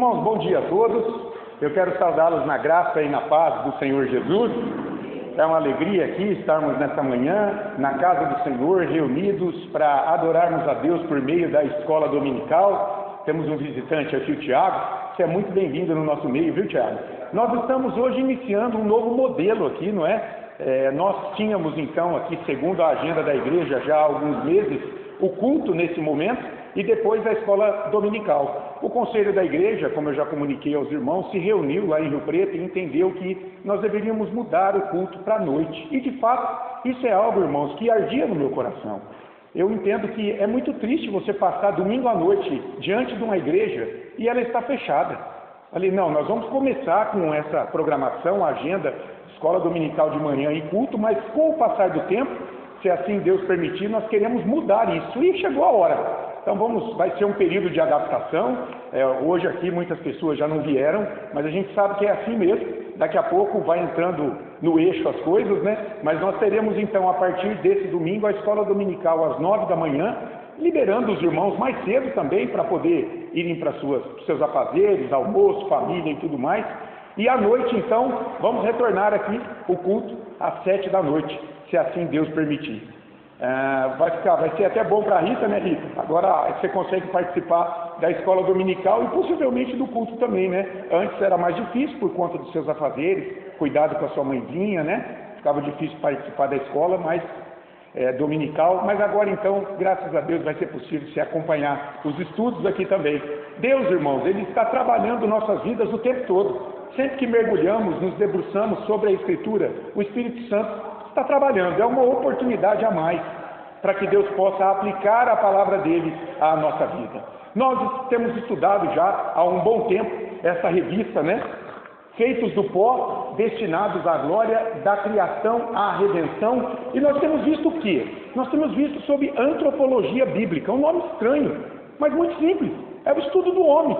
Irmãos, bom dia a todos. Eu quero saudá-los na graça e na paz do Senhor Jesus. É uma alegria aqui estarmos nesta manhã na casa do Senhor, reunidos para adorarmos a Deus por meio da escola dominical. Temos um visitante aqui, o Tiago. Você é muito bem-vindo no nosso meio, viu, Tiago? Nós estamos hoje iniciando um novo modelo aqui, não é? Nós tínhamos então aqui, segundo a agenda da igreja, já há alguns meses, o culto nesse momento e depois a escola dominical. O conselho da igreja, como eu já comuniquei aos irmãos, se reuniu lá em Rio Preto e entendeu que nós deveríamos mudar o culto para a noite. E de fato, isso é algo, irmãos, que ardia no meu coração. Eu entendo que é muito triste você passar domingo à noite diante de uma igreja e ela está fechada. Falei, não, nós vamos começar com essa programação, a agenda, escola dominical de manhã e culto, mas com o passar do tempo, se assim Deus permitir, nós queremos mudar isso. E chegou a hora. Então vai ser um período de adaptação. Hoje aqui muitas pessoas já não vieram, mas a gente sabe que é assim mesmo. Daqui a pouco vai entrando no eixo as coisas, né? Mas nós teremos então, a partir desse domingo, a escola dominical às 9 da manhã, liberando os irmãos mais cedo também, para poder irem para seus afazeres, almoço, família e tudo mais. E à noite, então, vamos retornar aqui o culto às 7 da noite, se assim Deus permitir. Vai ser até bom para a Rita, né, Rita? Agora você consegue participar da escola dominical e possivelmente do culto também, né? Antes era mais difícil por conta dos seus afazeres, cuidado com a sua mãezinha, né? Ficava difícil participar da escola, mas dominical, mas agora então, graças a Deus, vai ser possível se acompanhar os estudos aqui também. Deus, irmãos, Ele está trabalhando nossas vidas o tempo todo. Sempre que mergulhamos, nos debruçamos sobre a Escritura, o Espírito Santo está trabalhando. É uma oportunidade a mais para que Deus possa aplicar a palavra dele à nossa vida. Nós temos estudado já há um bom tempo essa revista, né? Feitos do pó, destinados à glória, da criação à redenção. E nós temos visto o quê? Nós temos visto sobre antropologia bíblica, um nome estranho, mas muito simples. É o estudo do homem.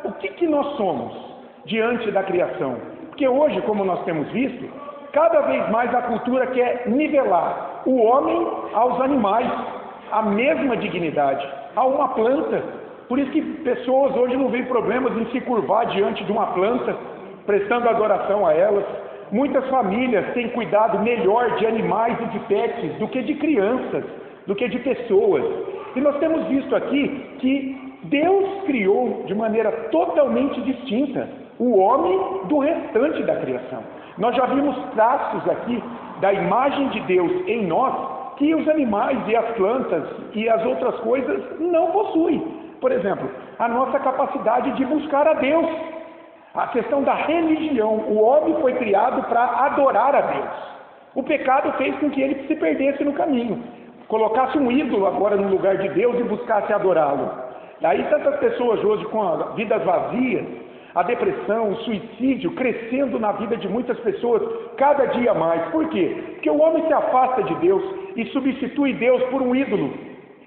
O que nós somos diante da criação? Porque hoje, como nós temos visto, cada vez mais a cultura quer nivelar o homem aos animais, a mesma dignidade, a uma planta. Por isso que pessoas hoje não veem problemas em se curvar diante de uma planta, prestando adoração a elas. Muitas famílias têm cuidado melhor de animais e de pets do que de crianças, do que de pessoas. E nós temos visto aqui que Deus criou de maneira totalmente distinta o homem do restante da criação. Nós já vimos traços aqui da imagem de Deus em nós que os animais e as plantas e as outras coisas não possuem. Por exemplo, a nossa capacidade de buscar a Deus. A questão da religião. O homem foi criado para adorar a Deus. O pecado fez com que ele se perdesse no caminho. Colocasse um ídolo agora no lugar de Deus e buscasse adorá-lo. Aí tantas pessoas hoje com vidas vazias, a depressão, o suicídio crescendo na vida de muitas pessoas cada dia mais. Por quê? Porque o homem se afasta de Deus e substitui Deus por um ídolo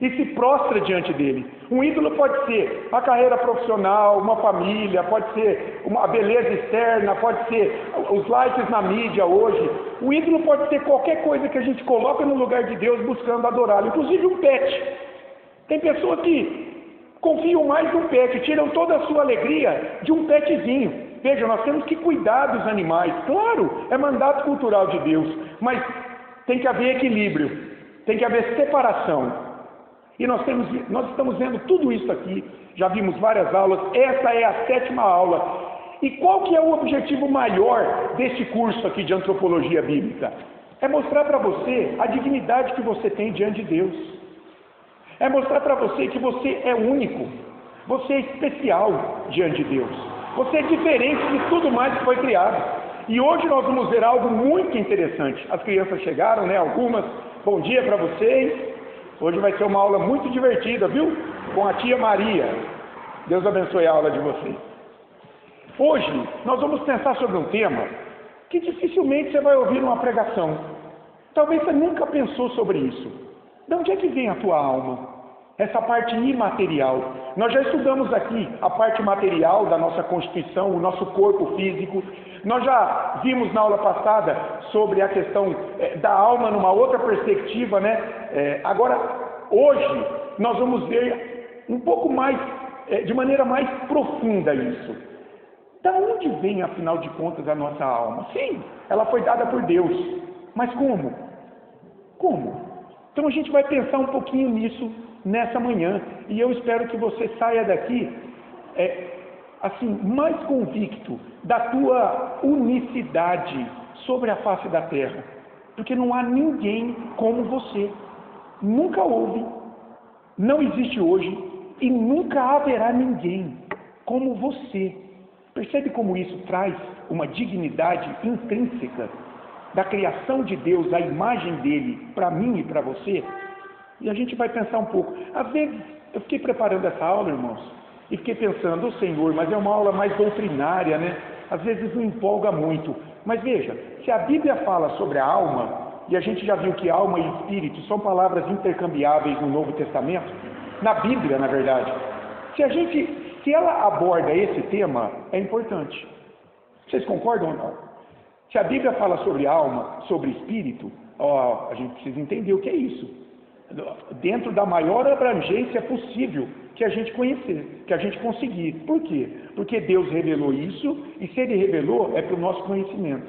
e se prostra diante dele. Um ídolo pode ser a carreira profissional, uma família, pode ser a beleza externa, pode ser os likes na mídia hoje. O ídolo pode ser qualquer coisa que a gente coloca no lugar de Deus buscando adorá-lo, inclusive um pet. Tem pessoas que confiam mais num pet, tiram toda a sua alegria de um petzinho. Veja, nós temos que cuidar dos animais. Claro, é mandato cultural de Deus, mas tem que haver equilíbrio, tem que haver separação. E nós estamos vendo tudo isso aqui, já vimos várias aulas, essa é a 7ª aula. E qual que é o objetivo maior desse curso aqui de antropologia bíblica? É mostrar para você a dignidade que você tem diante de Deus. É mostrar para você que você é único, você é especial diante de Deus. Você é diferente de tudo mais que foi criado. E hoje nós vamos ver algo muito interessante. As crianças chegaram, né? Algumas. Bom dia para vocês. Hoje vai ser uma aula muito divertida, viu? Com a tia Maria. Deus abençoe a aula de vocês. Hoje nós vamos pensar sobre um tema que dificilmente você vai ouvir numa pregação. Talvez você nunca pensou sobre isso. De onde é que vem a tua alma? Essa parte imaterial. Nós já estudamos aqui a parte material da nossa constituição, o nosso corpo físico. Nós já vimos na aula passada sobre a questão da alma numa outra perspectiva, né? Agora, hoje, nós vamos ver um pouco mais de maneira mais profunda isso. Da onde vem, afinal de contas, a nossa alma? Sim, ela foi dada por Deus, mas como? Como? Então a gente vai pensar um pouquinho nisso nessa manhã, e eu espero que você saia daqui assim, mais convicto da tua unicidade sobre a face da terra, porque não há ninguém como você. Nunca houve, não existe hoje e nunca haverá ninguém como você. Percebe como isso traz uma dignidade intrínseca da criação de Deus, a imagem dele, para mim e para você? E a gente vai pensar um pouco. Às vezes, eu fiquei preparando essa aula, irmãos, e fiquei pensando, Senhor, mas é uma aula mais doutrinária, né? Às vezes não empolga muito. Mas veja, se a Bíblia fala sobre a alma, e a gente já viu que alma e espírito são palavras intercambiáveis no Novo Testamento, na Bíblia, na verdade, se ela aborda esse tema, é importante. Vocês concordam ou não? Se a Bíblia fala sobre alma, sobre espírito, a gente precisa entender o que é isso. Dentro da maior abrangência possível que a gente conhecer, que a gente conseguir. Por quê? Porque Deus revelou isso, e se Ele revelou, é para o nosso conhecimento.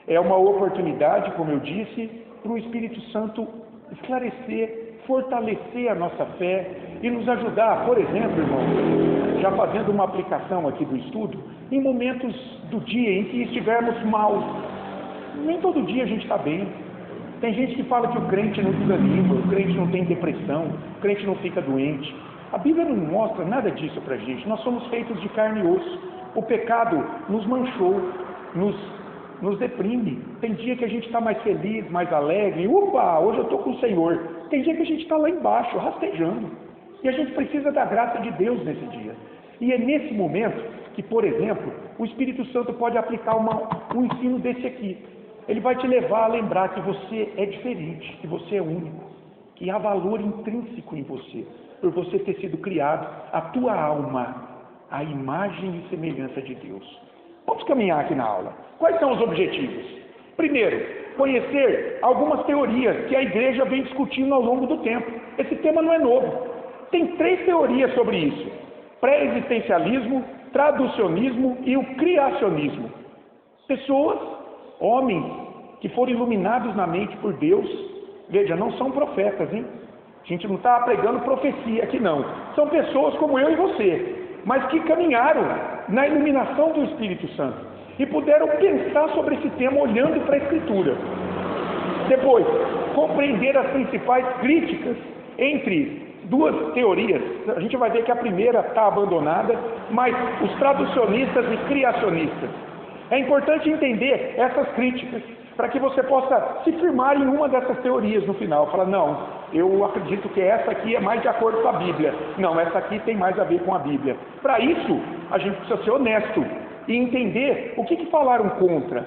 É uma oportunidade, como eu disse, para o Espírito Santo esclarecer, fortalecer a nossa fé e nos ajudar, por exemplo, irmão, já fazendo uma aplicação aqui do estudo, em momentos do dia em que estivermos mal. Nem todo dia a gente está bem. Tem gente que fala que o crente não desanima, o crente não tem depressão, o crente não fica doente. A Bíblia não mostra nada disso para a gente. Nós somos feitos de carne e osso. O pecado nos manchou, nos deprime. Tem dia que a gente está mais feliz, mais alegre. Upa, hoje eu estou com o Senhor. Tem dia que a gente está lá embaixo, rastejando. E a gente precisa da graça de Deus nesse dia. E é nesse momento que, por exemplo, o Espírito Santo pode aplicar um ensino desse aqui. Ele vai te levar a lembrar que você é diferente, que você é único, que há valor intrínseco em você, por você ter sido criado, a tua alma, a imagem e semelhança de Deus. Vamos caminhar aqui na aula. Quais são os objetivos? Primeiro, conhecer algumas teorias que a igreja vem discutindo ao longo do tempo. Esse tema não é novo. Tem 3 teorias sobre isso: pré-existencialismo, traducionismo e o criacionismo. Pessoas, homens, que foram iluminados na mente por Deus, veja, não são profetas, hein? A gente não está pregando profecia aqui, não. São pessoas como eu e você, mas que caminharam na iluminação do Espírito Santo e puderam pensar sobre esse tema olhando para a Escritura. Depois, compreender as principais críticas entre 2 teorias. A gente vai ver que a primeira está abandonada, mas os traducionistas e criacionistas. É importante entender essas críticas, para que você possa se firmar em uma dessas teorias no final. Fala, não, eu acredito que essa aqui é mais de acordo com a Bíblia. Não, essa aqui tem mais a ver com a Bíblia. Para isso, a gente precisa ser honesto e entender o que falaram contra,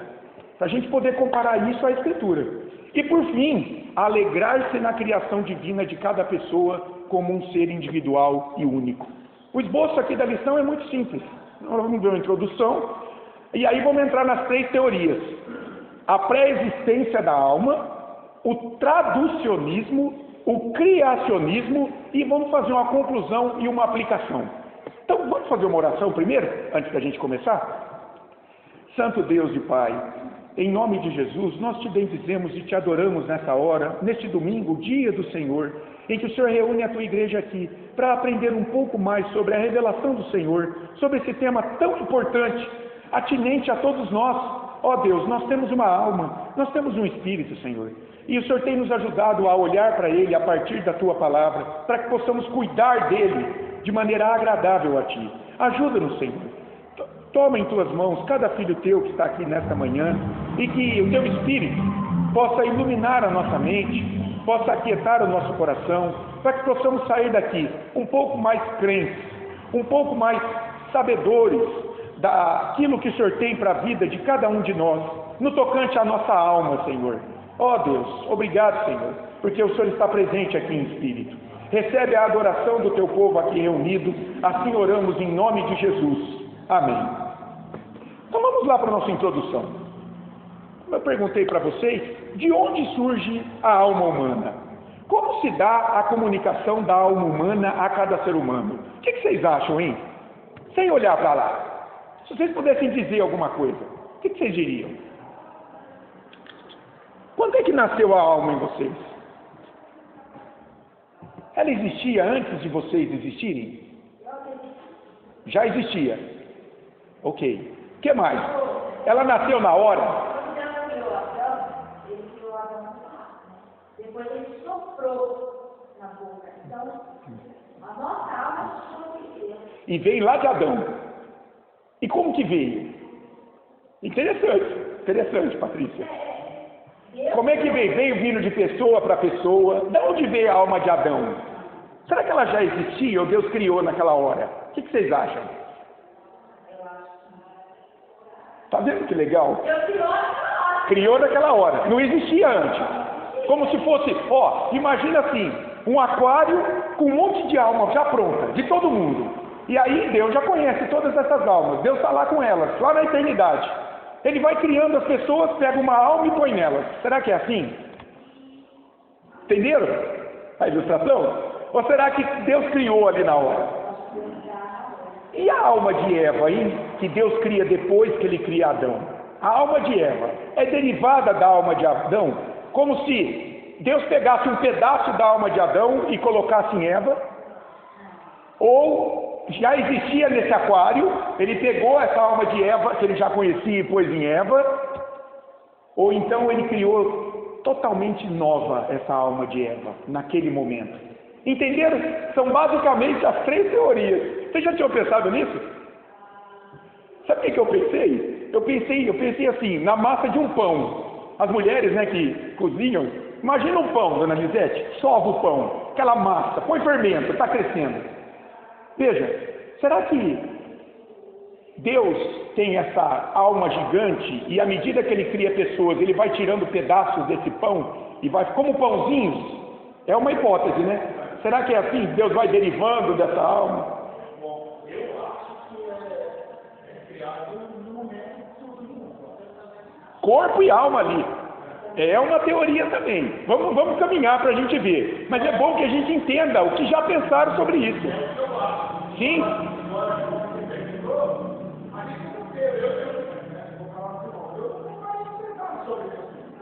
para a gente poder comparar isso à Escritura. E por fim, alegrar-se na criação divina de cada pessoa como um ser individual e único. O esboço aqui da lição é muito simples. Nós vamos ver uma introdução, e aí vamos entrar nas 3 teorias. A pré-existência da alma, o traducionismo, o criacionismo, e vamos fazer uma conclusão e uma aplicação. Então, vamos fazer uma oração primeiro, antes da gente começar? Santo Deus e Pai, em nome de Jesus, nós te bendizemos e te adoramos nessa hora, neste domingo, dia do Senhor, em que o Senhor reúne a tua igreja aqui, para aprender um pouco mais sobre a revelação do Senhor, sobre esse tema tão importante, atinente a todos nós. Ó Deus, nós temos uma alma, nós temos um espírito, Senhor. E o Senhor tem nos ajudado a olhar para ele a partir da tua palavra, para que possamos cuidar dele de maneira agradável a ti. Ajuda-nos, Senhor. Toma em tuas mãos cada filho teu que está aqui nesta manhã, e que o teu espírito possa iluminar a nossa mente, possa aquietar o nosso coração, para que possamos sair daqui um pouco mais crentes, um pouco mais sabedores daquilo que o Senhor tem para a vida de cada um de nós, no tocante à nossa alma, Senhor. Ó Deus, obrigado, Senhor, porque o Senhor está presente aqui em espírito. Recebe a adoração do teu povo aqui reunido, assim oramos em nome de Jesus. Amém. Então vamos lá para a nossa introdução. Como eu perguntei para vocês, de onde surge a alma humana? Como se dá a comunicação da alma humana a cada ser humano? O que vocês acham, hein? Sem olhar para lá. Se vocês pudessem dizer alguma coisa, o que vocês diriam? Quando é que nasceu a alma em vocês? Ela existia antes de vocês existirem? Já existia. Ok. O que mais? Ela nasceu na hora? Depois ele soprou na boca. Então, a nossa alma sobreviveu. E veio lá de Adão. E como que veio? Interessante, Patrícia. Como é que veio? Veio vindo de pessoa para pessoa. De onde veio a alma de Adão? Será que ela já existia ou Deus criou naquela hora? O que vocês acham? Tá vendo que legal? Criou naquela hora. Não existia antes. Como se fosse, imagina assim, um aquário com um monte de alma já pronta, de todo mundo. E aí Deus já conhece todas essas almas. Deus está lá com elas, lá na eternidade. Ele vai criando as pessoas, pega uma alma e põe nelas. Será que é assim? Entenderam a ilustração? Ou será que Deus criou ali na hora? E a alma de Eva, hein? Que Deus cria depois que ele cria Adão? A alma de Eva é derivada da alma de Adão? Como se Deus pegasse um pedaço da alma de Adão e colocasse em Eva? Ou já existia nesse aquário, ele pegou essa alma de Eva, que ele já conhecia, e pôs em Eva? Ou então ele criou totalmente nova essa alma de Eva, naquele momento? Entenderam? São basicamente as três teorias. Vocês já tinham pensado nisso? Sabe o que eu pensei? Eu pensei assim, na massa de um pão. As mulheres, né, que cozinham, imagina um pão, dona Lisete, sova o pão, aquela massa, põe fermento, está crescendo. Veja, será que Deus tem essa alma gigante e à medida que ele cria pessoas, ele vai tirando pedaços desse pão e vai, como pãozinhos? É uma hipótese, né? Será que é assim? Deus vai derivando dessa alma? Eu acho que é criado no momento. Corpo e alma ali. É uma teoria também. Vamos caminhar para a gente ver. Mas é bom que a gente entenda o que já pensaram sobre isso. Sim?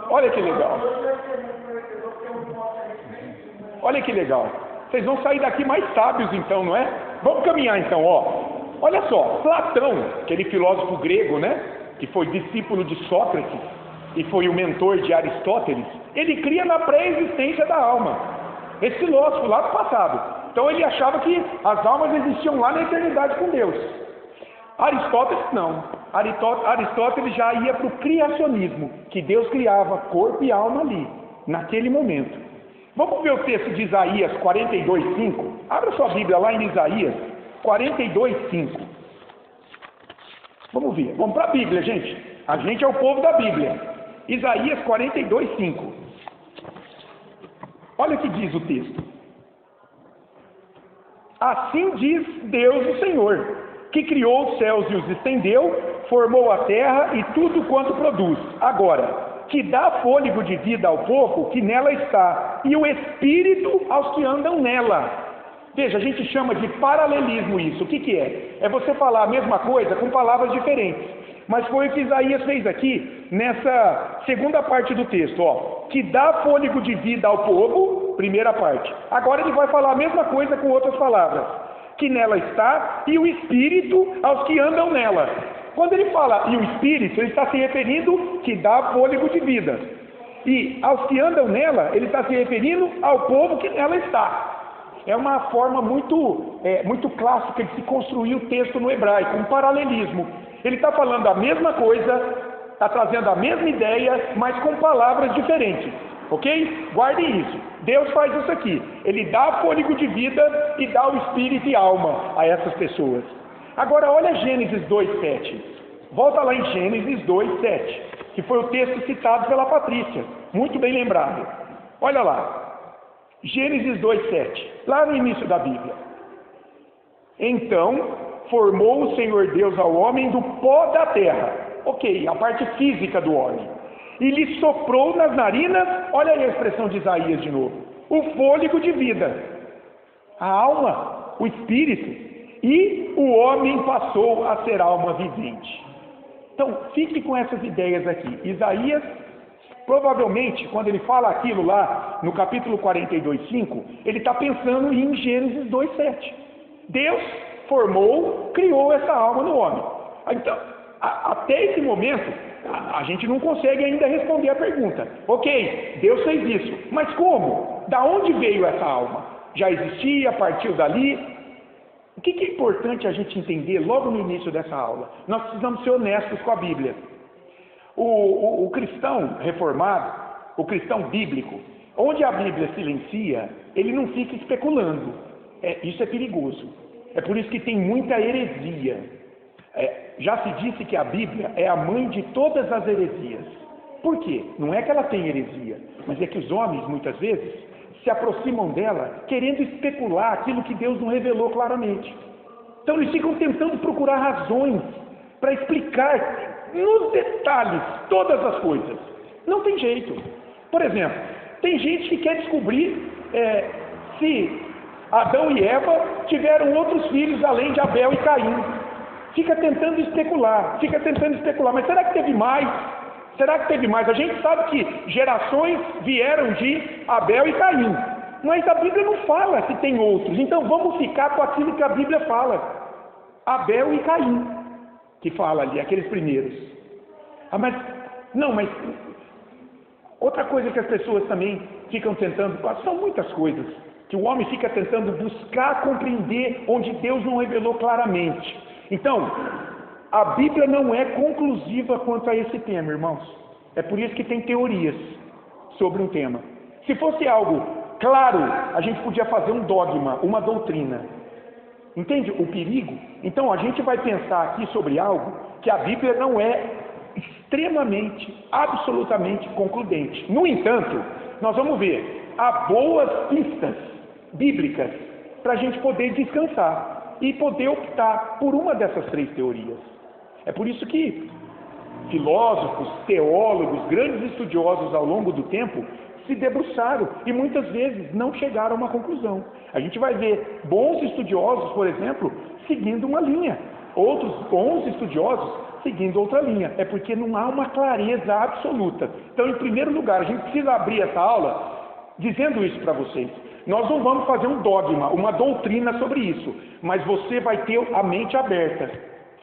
Olha que legal. Olha que legal. Vocês vão sair daqui mais sábios então, não é? Vamos caminhar então, Olha só, Platão, aquele filósofo grego, né? Que foi discípulo de Sócrates e foi o mentor de Aristóteles, ele cria na pré-existência da alma. Esse filósofo lá do passado. Então ele achava que as almas existiam lá na eternidade com Deus. Aristóteles não. Aristóteles já ia para o criacionismo, que Deus criava corpo e alma ali, naquele momento. Vamos ver o texto de Isaías 42:5. Abra sua Bíblia lá em Isaías 42:5. Vamos ver. Vamos para a Bíblia, gente. A gente é o povo da Bíblia. Isaías 42:5. Olha o que diz o texto. Assim diz Deus o Senhor, que criou os céus e os estendeu, formou a terra e tudo quanto produz. Agora, que dá fôlego de vida ao povo que nela está, e o espírito aos que andam nela. Veja, a gente chama de paralelismo isso. O que é? É você falar a mesma coisa com palavras diferentes. Mas foi o que Isaías fez aqui, nessa segunda parte do texto, que dá fôlego de vida ao povo, primeira parte. Agora ele vai falar a mesma coisa com outras palavras. Que nela está, e o espírito aos que andam nela. Quando ele fala e o espírito, ele está se referindo que dá fôlego de vida. E aos que andam nela, ele está se referindo ao povo que nela está. É uma forma muito clássica de se construir o texto no hebraico, um paralelismo. Ele está falando a mesma coisa, está trazendo a mesma ideia, mas com palavras diferentes. Ok? Guardem isso. Deus faz isso aqui. Ele dá fôlego de vida e dá o espírito e alma a essas pessoas. Agora olha Gênesis 2:7. Volta lá em Gênesis 2:7, que foi o texto citado pela Patrícia. Muito bem lembrado. Olha lá. Gênesis 2:7, lá no início da Bíblia. Então, formou o Senhor Deus ao homem do pó da terra. Ok, a parte física do homem. E lhe soprou nas narinas, olha aí a expressão de Isaías de novo. o fôlego de vida, a alma, o espírito, e o homem passou a ser alma vivente. Então, fique com essas ideias aqui. Isaías, provavelmente, quando ele fala aquilo lá no capítulo 42:5, ele está pensando em Gênesis 2:7. Deus formou, criou essa alma no homem. Então, até esse momento, a gente não consegue ainda responder a pergunta. Ok, Deus fez isso, mas como? Da onde veio essa alma? Já existia, partiu dali? O que é importante a gente entender logo no início dessa aula? Nós precisamos ser honestos com a Bíblia. O cristão reformado, o cristão bíblico, onde a Bíblia silencia, ele não fica especulando. Isso é perigoso. É por isso que tem muita heresia. Já se disse que a Bíblia é a mãe de todas as heresias. Por quê? Não é que ela tem heresia, mas é que os homens, muitas vezes, se aproximam dela querendo especular aquilo que Deus não revelou claramente. Então eles ficam tentando procurar razões para explicar nos detalhes todas as coisas. Não tem jeito. Por exemplo, tem gente que quer descobrir se Adão e Eva tiveram outros filhos além de Abel e Caim. Fica tentando especular, mas será que teve mais? Será que teve mais? A gente sabe que gerações vieram de Abel e Caim, mas a Bíblia não fala se tem outros. Então vamos ficar com aquilo que a Bíblia fala. Abel e Caim, que fala ali, aqueles primeiros. Mas outra coisa que as pessoas também ficam tentando, são muitas coisas, que o homem fica tentando buscar compreender onde Deus não revelou claramente. Então, a Bíblia não é conclusiva quanto a esse tema, irmãos. É por isso que tem teorias sobre um tema. Se fosse algo claro, a gente podia fazer um dogma, uma doutrina. Entende o perigo? Então, a gente vai pensar aqui sobre algo que a Bíblia não é extremamente, absolutamente concludente. No entanto, nós vamos ver, há boas pistas bíblicas para a gente poder descansar e poder optar por uma dessas três teorias. É por isso que filósofos, teólogos, grandes estudiosos ao longo do tempo se debruçaram e muitas vezes não chegaram a uma conclusão. A gente vai ver bons estudiosos, por exemplo, seguindo uma linha, outros bons estudiosos seguindo outra linha. É porque não há uma clareza absoluta. Então, em primeiro lugar, a gente precisa abrir essa aula dizendo isso para vocês. Nós não vamos fazer um dogma, uma doutrina sobre isso, mas você vai ter a mente aberta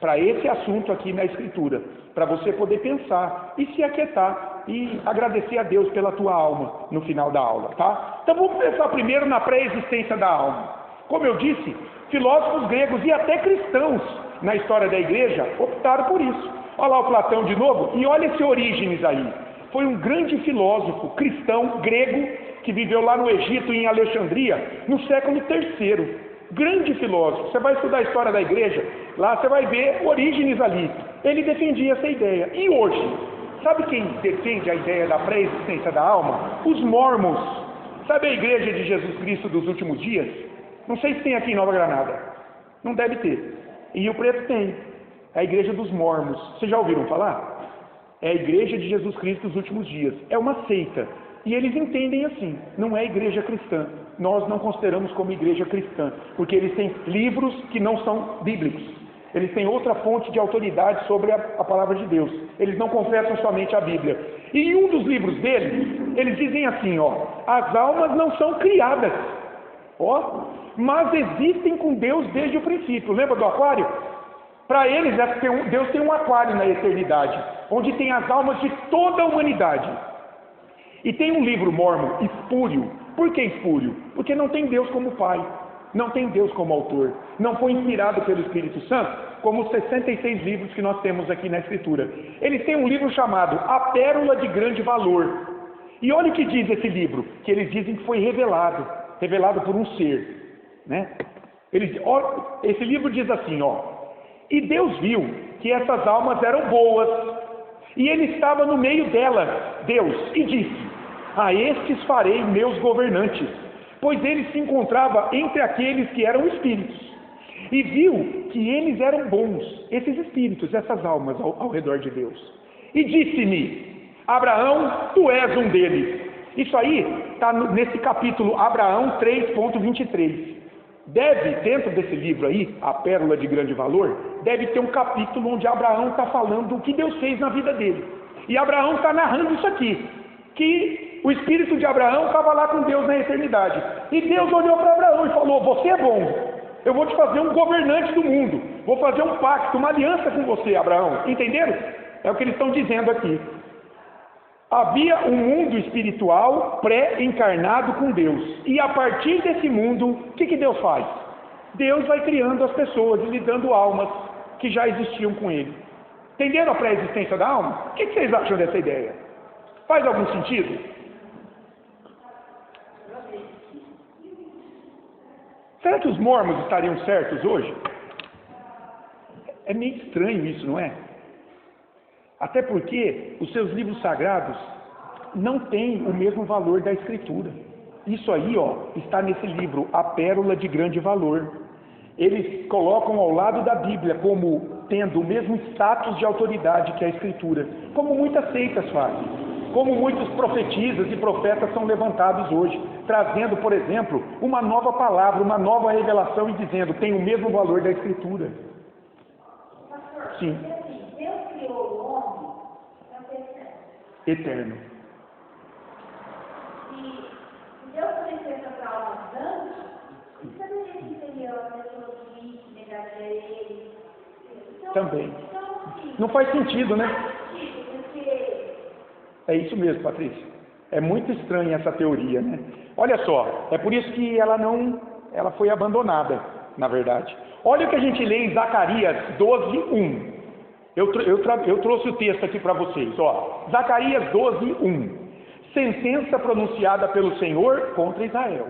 para esse assunto aqui na Escritura, para você poder pensar e se aquietar e agradecer a Deus pela tua alma no final da aula, tá? Então vamos pensar primeiro na pré-existência da alma. Como eu disse, filósofos gregos e até cristãos na história da igreja optaram por isso. Olha lá o Platão de novo, e olha esse Orígenes aí. Foi um grande filósofo cristão grego que viveu lá no Egito, em Alexandria, no século III. Grande filósofo. Você vai estudar a história da igreja, lá você vai ver Orígenes ali. Ele defendia essa ideia. E hoje, sabe quem defende a ideia da pré-existência da alma? Os mormons. Sabe a igreja de Jesus Cristo dos últimos dias? Não sei se tem aqui em Nova Granada. Não deve ter. Em Rio Preto tem. É a igreja dos mormons. Vocês já ouviram falar? É a igreja de Jesus Cristo dos últimos dias. É uma seita. E eles entendem assim, não é igreja cristã. Nós não consideramos como igreja cristã, porque eles têm livros que não são bíblicos. Eles têm outra fonte de autoridade sobre a palavra de Deus. Eles não confessam somente a Bíblia. E em um dos livros deles, eles dizem assim, as almas não são criadas, mas existem com Deus desde o princípio. Lembra do aquário? Para eles, Deus tem um aquário na eternidade, onde tem as almas de toda a humanidade. E tem um livro mórmon espúrio. Por que espúrio? Porque não tem Deus como Pai, não tem Deus como autor, não foi inspirado pelo Espírito Santo, como os 66 livros que nós temos aqui na Escritura. Eles têm um livro chamado A Pérola de Grande Valor. E olha o que diz esse livro, que eles dizem que foi revelado por um ser, né? Esse livro diz assim, e Deus viu que essas almas eram boas, e ele estava no meio delas, Deus, e disse, a estes farei meus governantes, pois ele se encontrava entre aqueles que eram espíritos, e viu que eles eram bons, esses espíritos, essas almas ao redor de Deus. E disse-me, Abraão, tu és um deles, Isso aí está nesse capítulo Abraão 3.23. Deve, dentro desse livro aí, A Pérola de Grande Valor, deve ter um capítulo onde Abraão está falando o que Deus fez na vida dele. E Abraão está narrando isso aqui, que o espírito de Abraão estava lá com Deus na eternidade. E Deus olhou para Abraão e falou: você é bom, eu vou te fazer um governante do mundo, vou fazer um pacto, uma aliança com você, Abraão. Entenderam? É o que eles estão dizendo aqui. Havia um mundo espiritual pré-encarnado com Deus. E a partir desse mundo, o que Deus faz? Deus vai criando as pessoas e lhe dando almas que já existiam com ele. Entenderam a pré-existência da alma? O que vocês acham dessa ideia? Faz algum sentido? Será que os mormons estariam certos hoje? É meio estranho isso, não é? Até porque os seus livros sagrados não têm o mesmo valor da Escritura. Isso aí, está nesse livro, A Pérola de Grande Valor. Eles colocam ao lado da Bíblia como tendo o mesmo status de autoridade que a Escritura, como muitas seitas fazem, como muitos profetisas e profetas são levantados hoje, trazendo, por exemplo, uma nova palavra, uma nova revelação e dizendo, tem o mesmo valor da Escritura. Sim. Eterno. E Deus licença para almas antes, e saberia que seria a pessoa que negaria ele. Então, também. Então, assim, não faz sentido, né? Porque... É isso mesmo, Patrícia. É muito estranha essa teoria, né? Olha só, é por isso que ela foi abandonada, na verdade. Olha o que a gente lê em Zacarias 12:1. Eu trouxe o texto aqui para vocês, Zacarias 12:1. Sentença pronunciada pelo Senhor contra Israel.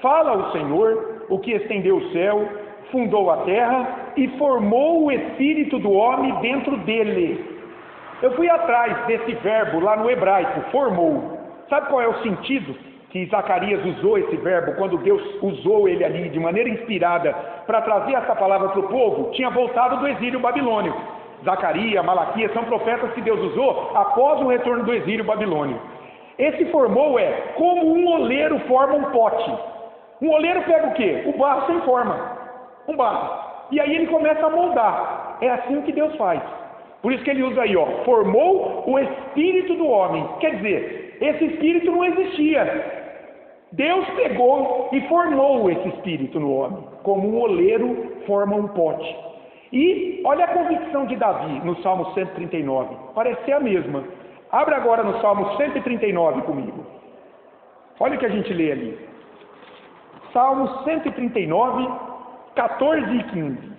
Fala o Senhor, o que estendeu o céu, fundou a terra e formou o espírito do homem dentro dele. Eu fui atrás desse verbo lá no hebraico, formou. Sabe qual é o sentido que Zacarias usou esse verbo quando Deus usou ele ali de maneira inspirada para trazer essa palavra para o povo? Tinha voltado do exílio babilônio. Zacarias, Malaquias, são profetas que Deus usou após o retorno do exílio babilônio. Esse formou como um oleiro forma um pote. Um oleiro pega o quê? O barro sem forma. Um barro. E aí ele começa a moldar. É assim que Deus faz. Por isso que ele usa aí, formou o espírito do homem. Quer dizer, esse espírito não existia. Deus pegou e formou esse espírito no homem. Como um oleiro forma um pote. E olha a convicção de Davi no Salmo 139. Parece ser a mesma. Abra agora no Salmo 139 comigo. Olha o que a gente lê ali. Salmo 139, 14 e 15.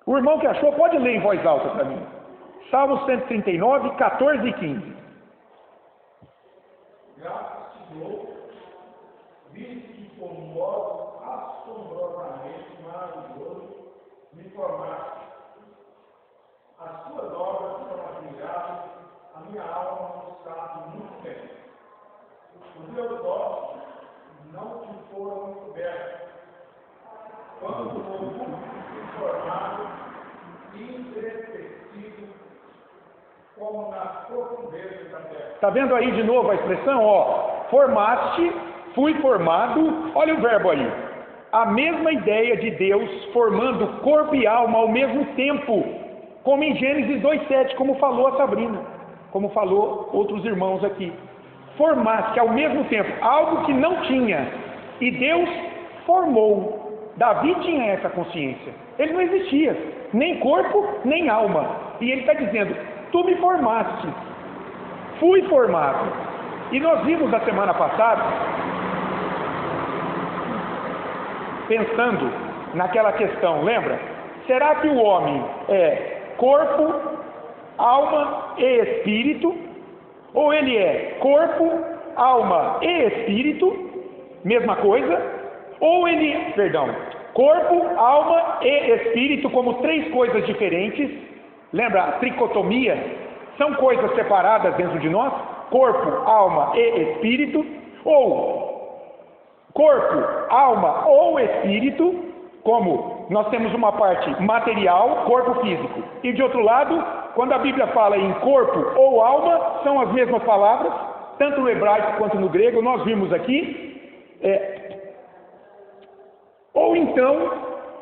O irmão que achou pode ler em voz alta para mim. Salmo 139, 14 e 15. Graças te dou, visto que por modo assombrosamente maravilhoso me formaste. As tuas obras são admiráveis, a minha alma não sabe muito bem. Os meus ossos não te foram cobertos. Quando o mundo se formado, entristecido, como nas profundezas da terra. Está vendo aí de novo a expressão? Formaste, fui formado. Olha o verbo aí. A mesma ideia de Deus formando corpo e alma ao mesmo tempo, como em Gênesis 2:7, como falou a Sabrina, como falou outros irmãos aqui. Formaste ao mesmo tempo algo que não tinha, e Deus formou. Davi tinha essa consciência. Ele não existia, nem corpo, nem alma. E ele está dizendo, tu me formaste, fui formado. E nós vimos na semana passada, pensando naquela questão, lembra? Será que o homem é corpo, alma e espírito? Ou ele é corpo, alma e espírito, mesma coisa? Ou ele, corpo, alma e espírito como três coisas diferentes. Lembra a tricotomia? São coisas separadas dentro de nós? Corpo, alma e espírito. Ou corpo, alma ou espírito, como nós temos uma parte material, corpo físico, e de outro lado, quando a Bíblia fala em corpo ou alma, são as mesmas palavras, tanto no hebraico quanto no grego, nós vimos aqui. Ou então,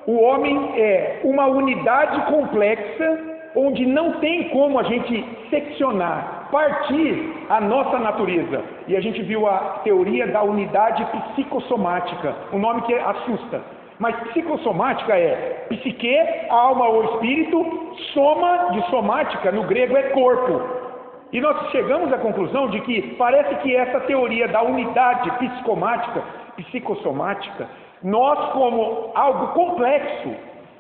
o homem é uma unidade complexa, onde não tem como a gente seccionar, partir a nossa natureza. E a gente viu a teoria da unidade psicossomática, um nome que assusta. Mas psicossomática é psique, alma ou espírito, soma de somática, no grego é corpo. E nós chegamos à conclusão de que parece que essa teoria da unidade psicossomática, nós como algo complexo,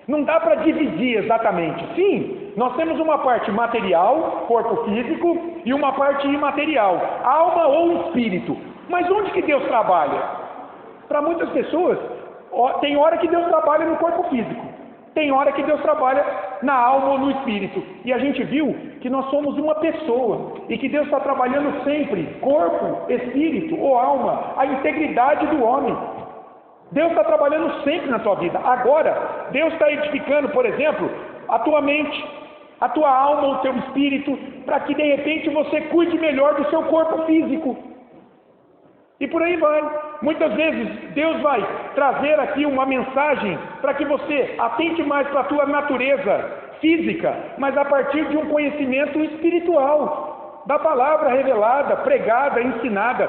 não dá para dividir exatamente. Sim, nós temos uma parte material, corpo físico, e uma parte imaterial, alma ou espírito. Mas onde que Deus trabalha? Para muitas pessoas, tem hora que Deus trabalha no corpo físico, tem hora que Deus trabalha na alma ou no espírito. E a gente viu que nós somos uma pessoa, e que Deus está trabalhando sempre, corpo, espírito ou alma, a integridade do homem. Deus está trabalhando sempre na tua vida. Agora, Deus está edificando, por exemplo, a tua mente, a tua alma, o teu espírito, para que de repente você cuide melhor do seu corpo físico. E por aí vai. Muitas vezes Deus vai trazer aqui uma mensagem para que você atente mais para a tua natureza física, mas a partir de um conhecimento espiritual, da palavra revelada, pregada, ensinada.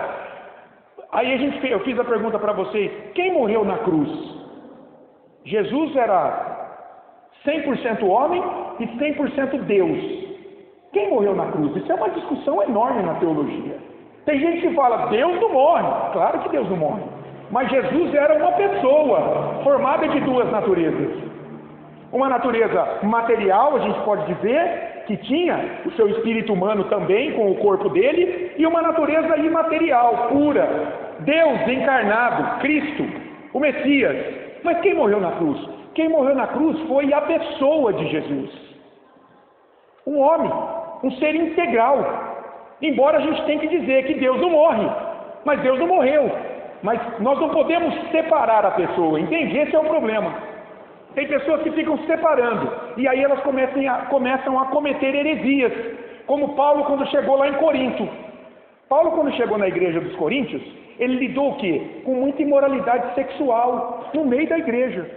Aí eu fiz a pergunta para vocês: quem morreu na cruz? Jesus era 100% homem e 100% Deus. Quem morreu na cruz? Isso é uma discussão enorme na teologia. Tem gente que fala, Deus não morre. Claro que Deus não morre. Mas Jesus era uma pessoa formada de duas naturezas. Uma natureza material, a gente pode dizer, que tinha o seu espírito humano também, com o corpo dele, e uma natureza imaterial, pura. Deus encarnado, Cristo, o Messias. Mas quem morreu na cruz? Quem morreu na cruz foi a pessoa de Jesus. Um homem, um ser integral. Embora a gente tenha que dizer que Deus não morre, mas Deus não morreu. Mas nós não podemos separar a pessoa, entende? Esse é o problema. Tem pessoas que ficam separando, e aí elas começam a cometer heresias, como Paulo quando chegou lá em Corinto. Paulo, quando chegou na igreja dos Coríntios, ele lidou o quê? Com muita imoralidade sexual no meio da igreja.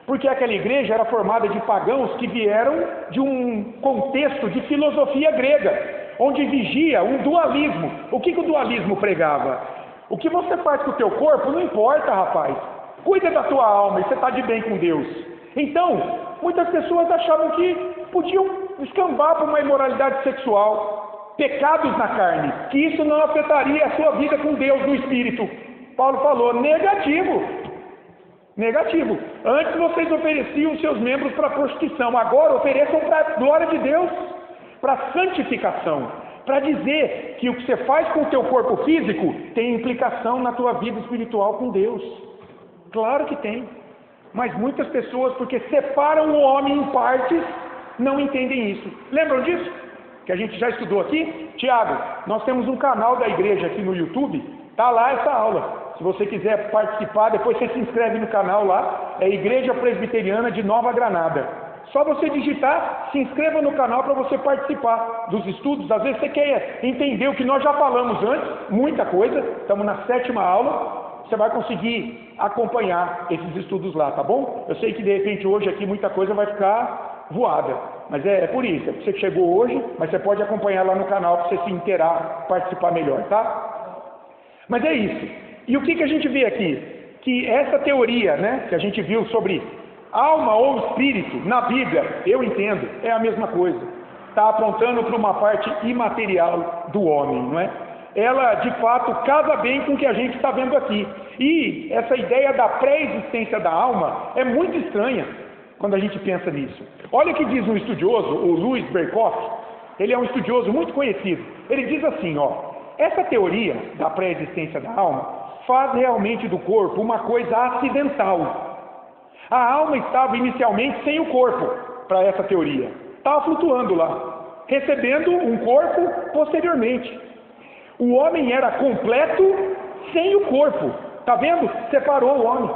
Porque aquela igreja era formada de pagãos que vieram de um contexto de filosofia grega, onde vigia um dualismo. O que o dualismo pregava? O que você faz com o teu corpo não importa, rapaz. Cuida da tua alma e você está de bem com Deus. Então, muitas pessoas achavam que podiam escambar para uma imoralidade sexual, pecados na carne, que isso não afetaria a sua vida com Deus no Espírito. Paulo falou, negativo. Negativo. Antes vocês ofereciam seus membros para prostituição, agora ofereçam para a glória de Deus, para santificação, para dizer que o que você faz com o teu corpo físico tem implicação na tua vida espiritual com Deus. Claro que tem. Mas muitas pessoas, porque separam o homem em partes, não entendem isso. Lembram disso? Que a gente já estudou aqui? Tiago, nós temos um canal da igreja aqui no YouTube, está lá essa aula. Se você quiser participar, depois você se inscreve no canal lá, é Igreja Presbiteriana de Nova Granada. Só você digitar, se inscreva no canal para você participar dos estudos. Às vezes você quer entender o que nós já falamos antes, muita coisa, estamos na 7ª aula, você vai conseguir acompanhar esses estudos lá, tá bom? Eu sei que de repente hoje aqui muita coisa vai ficar voada, mas é por isso, é porque você chegou hoje, mas você pode acompanhar lá no canal para você se inteirar, participar melhor, tá? Mas é isso. E o que a gente vê aqui? Que essa teoria, né, que a gente viu sobre alma ou espírito, na Bíblia, eu entendo, é a mesma coisa. Está apontando para uma parte imaterial do homem, não é? Ela, de fato, casa bem com o que a gente está vendo aqui. E essa ideia da pré-existência da alma é muito estranha quando a gente pensa nisso. Olha o que diz um estudioso, o Louis Berkhoff, ele é um estudioso muito conhecido. Ele diz assim, essa teoria da pré-existência da alma faz realmente do corpo uma coisa acidental. A alma estava inicialmente sem o corpo, para essa teoria. Estava flutuando lá, recebendo um corpo posteriormente. O homem era completo sem o corpo. Está vendo? Separou o homem.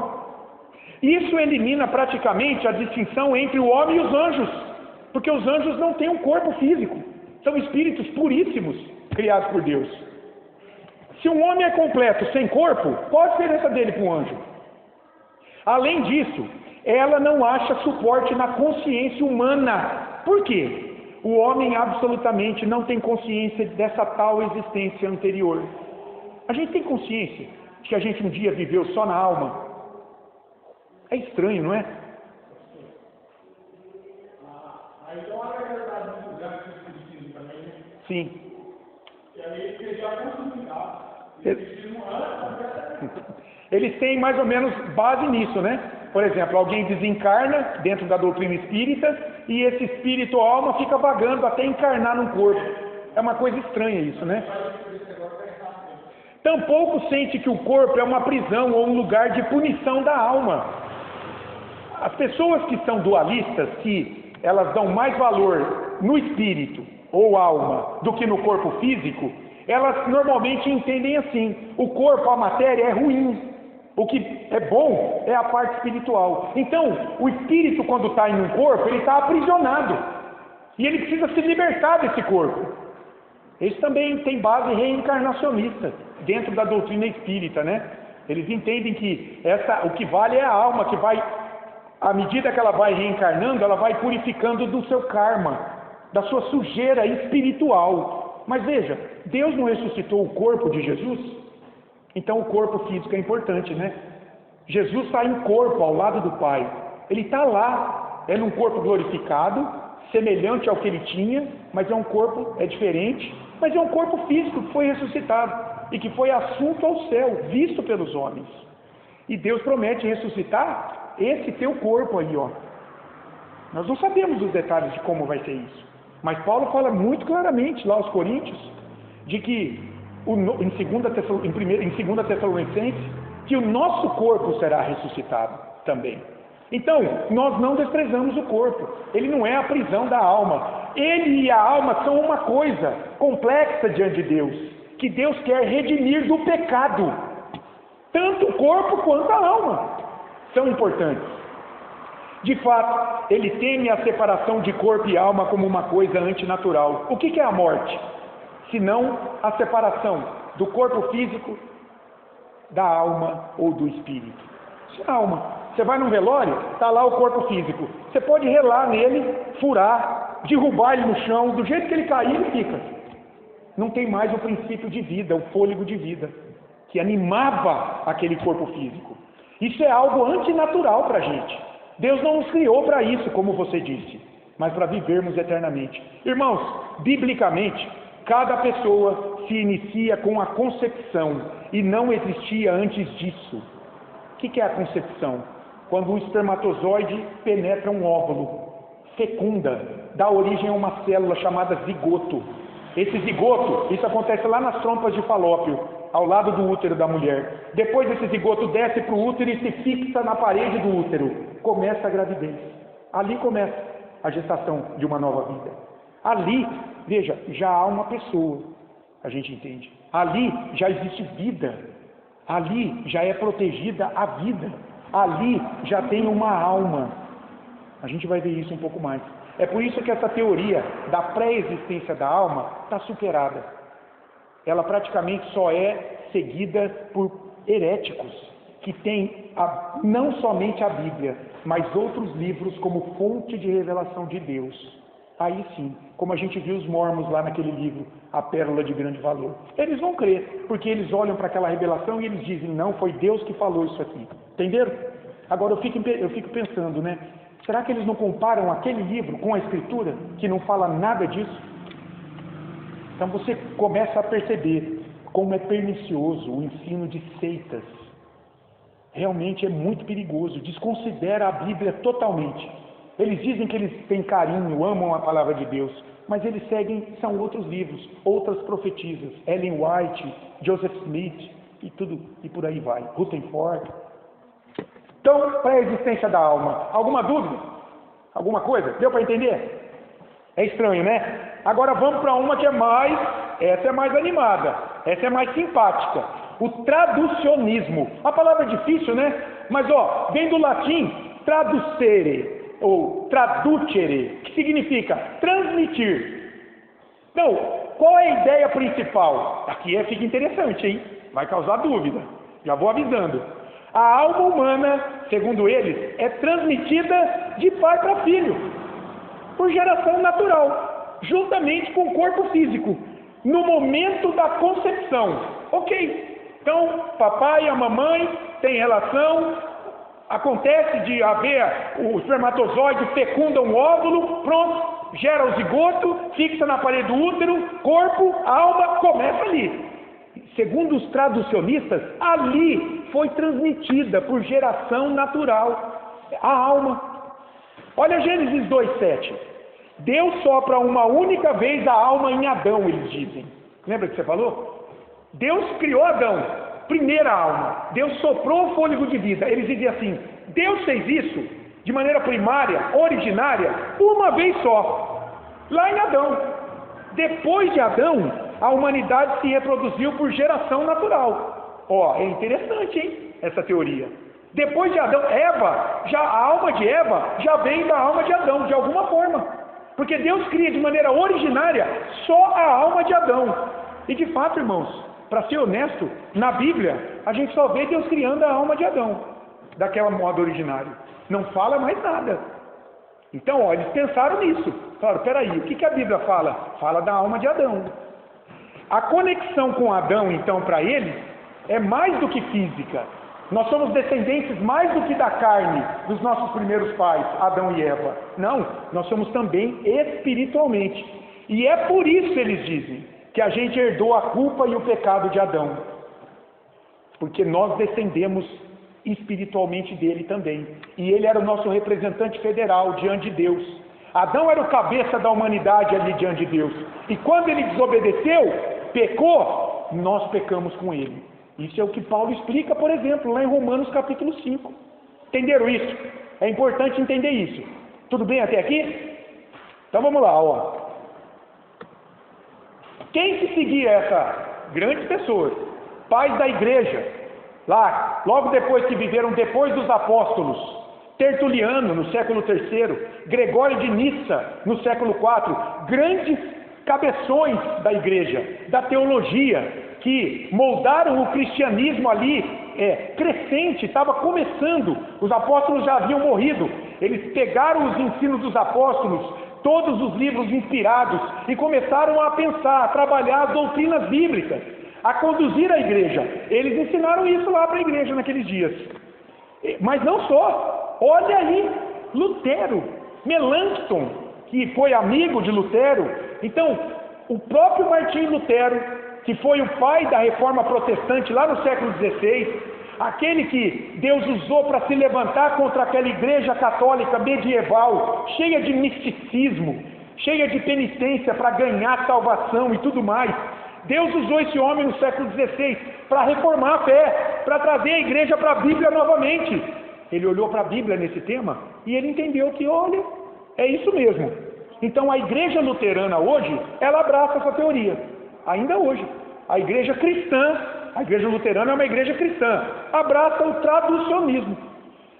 Isso elimina praticamente a distinção entre o homem e os anjos. Porque os anjos não têm um corpo físico. São espíritos puríssimos, criados por Deus. Se um homem é completo sem corpo, qual a diferença dele para um anjo? Além disso, ela não acha suporte na consciência humana. Por quê? O homem absolutamente não tem consciência dessa tal existência anterior. A gente tem consciência de que a gente um dia viveu só na alma? É estranho, não é? Aí tem uma verdade muito grande que o Espiritismo também, né? Sim. E aí eles já consumiram. Eles têm mais ou menos base nisso, né? Por exemplo, alguém desencarna dentro da doutrina espírita e esse espírito ou alma fica vagando até encarnar num corpo. É uma coisa estranha isso, né? Tampouco sente que o corpo é uma prisão ou um lugar de punição da alma. As pessoas que são dualistas, que elas dão mais valor no espírito ou alma do que no corpo físico, elas normalmente entendem assim: o corpo, a matéria é ruim, o que é bom é a parte espiritual. Então, o espírito, quando está em um corpo, ele está aprisionado e ele precisa se libertar desse corpo. Isso também tem base reencarnacionista dentro da doutrina espírita, né? Eles entendem que o que vale é a alma, que vai, à medida que ela vai reencarnando, ela vai purificando do seu karma, da sua sujeira espiritual. Mas veja, Deus não ressuscitou o corpo de Jesus? Então o corpo físico é importante, né? Jesus está em corpo ao lado do Pai. Ele está lá, é num corpo glorificado, semelhante ao que ele tinha, mas é um corpo, é diferente, mas é um corpo físico que foi ressuscitado e que foi assunto ao céu, visto pelos homens. E Deus promete ressuscitar esse teu corpo aí, ó. Nós não sabemos os detalhes de como vai ser isso. Mas Paulo fala muito claramente lá aos Coríntios, de que em 2 Tessalonicenses, que o nosso corpo será ressuscitado também. Então, nós não desprezamos o corpo. Ele não é a prisão da alma. Ele e a alma são uma coisa complexa diante de Deus, que Deus quer redimir do pecado. Tanto o corpo quanto a alma são importantes. De fato, ele teme a separação de corpo e alma como uma coisa antinatural. O que é a morte? Senão a separação do corpo físico, da alma ou do espírito. Isso é alma. Você vai num velório, está lá o corpo físico. Você pode relar nele, furar, derrubar ele no chão, do jeito que ele cair, ele fica. Não tem mais o princípio de vida, o fôlego de vida, que animava aquele corpo físico. Isso é algo antinatural para a gente. Deus não nos criou para isso, como você disse, mas para vivermos eternamente. Irmãos, biblicamente, cada pessoa se inicia com a concepção e não existia antes disso. O que é a concepção? Quando um espermatozoide penetra um óvulo, fecunda, dá origem a uma célula chamada zigoto. Esse zigoto, isso acontece lá nas trompas de Falópio, ao lado do útero da mulher. Depois esse zigoto desce para o útero e se fixa na parede do útero. Começa a gravidez. Ali começa a gestação de uma nova vida. Ali, veja, já há uma pessoa, a gente entende. Ali já existe vida. Ali já é protegida a vida. Ali já tem uma alma. A gente vai ver isso um pouco mais. É por isso que essa teoria da pré-existência da alma está superada. Ela praticamente só é seguida por heréticos, que têm não somente a Bíblia, mas outros livros como fonte de revelação de Deus. Aí sim, como a gente viu os mormons lá naquele livro, A Pérola de Grande Valor. Eles vão crer, porque eles olham para aquela revelação e eles dizem, não, foi Deus que falou isso aqui. Entenderam? Agora eu fico pensando, né? Será que eles não comparam aquele livro com a Escritura, que não fala nada disso? Então você começa a perceber como é pernicioso o ensino de seitas. Realmente é muito perigoso, desconsidera a Bíblia totalmente. Eles dizem que eles têm carinho, amam a palavra de Deus, mas eles seguem, são outros livros, outras profetisas, Ellen White, Joseph Smith, e tudo, e por aí vai, Rutherford. Então, para a existência da alma, alguma dúvida? Alguma coisa? Deu para entender? É estranho, né? Agora vamos para uma que essa é mais animada, essa é mais simpática. O traducionismo. A palavra é difícil, né? Mas, vem do latim, traducere. ou traducere, que significa transmitir. Então, qual é a ideia principal? Aqui fica interessante, hein? Vai causar dúvida. Já vou avisando. A alma humana, segundo eles, é transmitida de pai para filho, por geração natural, juntamente com o corpo físico, no momento da concepção. Ok. Então, papai e a mamãe têm relação, acontece de haver o espermatozoide fecunda um óvulo, pronto, gera o zigoto, fixa na parede do útero, corpo, alma, começa ali. Segundo os traducionistas, ali foi transmitida por geração natural a alma. Olha Gênesis 2:7. Deus sopra uma única vez a alma em Adão, eles dizem. Lembra que você falou? Deus criou Adão, primeira alma. Deus soprou o fôlego de vida. Eles diziam assim: Deus fez isso de maneira primária, originária, uma vez só, lá em Adão. Depois de Adão, a humanidade se reproduziu por geração natural. Ó, é interessante, hein, essa teoria. Depois de Adão, a alma de Eva já vem da alma de Adão, de alguma forma. Porque Deus cria de maneira originária só a alma de Adão. E de fato, irmãos, para ser honesto, na Bíblia, a gente só vê Deus criando a alma de Adão, daquela modo originário. Não fala mais nada. Então, ó, eles pensaram nisso. Falaram, peraí, o que a Bíblia fala? Fala da alma de Adão. A conexão com Adão, então, para eles, é mais do que física. Nós somos descendentes mais do que da carne dos nossos primeiros pais, Adão e Eva. Não, nós somos também espiritualmente. E é por isso, eles dizem, que a gente herdou a culpa e o pecado de Adão. Porque nós descendemos espiritualmente dele também. E ele era o nosso representante federal diante de Deus. Adão era o cabeça da humanidade ali diante de Deus. E quando ele desobedeceu, pecou, nós pecamos com ele. Isso é o que Paulo explica, por exemplo, lá em Romanos capítulo 5. Entenderam isso? É importante entender isso. Tudo bem até aqui? Então vamos lá, ó. Quem que seguia essa grande pessoa? Pais da igreja. Lá, logo depois que viveram depois dos apóstolos. Tertuliano, no século III. Gregório de Nissa, no século IV. Grandes cabeções da igreja, da teologia, que moldaram o cristianismo ali, crescente, estava começando, os apóstolos já haviam morrido, eles pegaram os ensinos dos apóstolos, todos os livros inspirados, e começaram a pensar, a trabalhar as doutrinas bíblicas, a conduzir a igreja. Eles ensinaram isso lá para a igreja naqueles dias. Mas não só, olha aí, Lutero, Melanchthon, que foi amigo de Lutero. Então, o próprio Martim Lutero, que foi o pai da reforma protestante lá no século XVI, aquele que Deus usou para se levantar contra aquela igreja católica medieval, cheia de misticismo, cheia de penitência para ganhar salvação e tudo mais. Deus usou esse homem no século XVI para reformar a fé, para trazer a igreja para a Bíblia novamente. Ele olhou para a Bíblia nesse tema e ele entendeu que, olha, é isso mesmo. Então a igreja luterana hoje, ela abraça essa teoria. Ainda hoje, a igreja cristã, a igreja luterana é uma igreja cristã, abraça o traducionismo.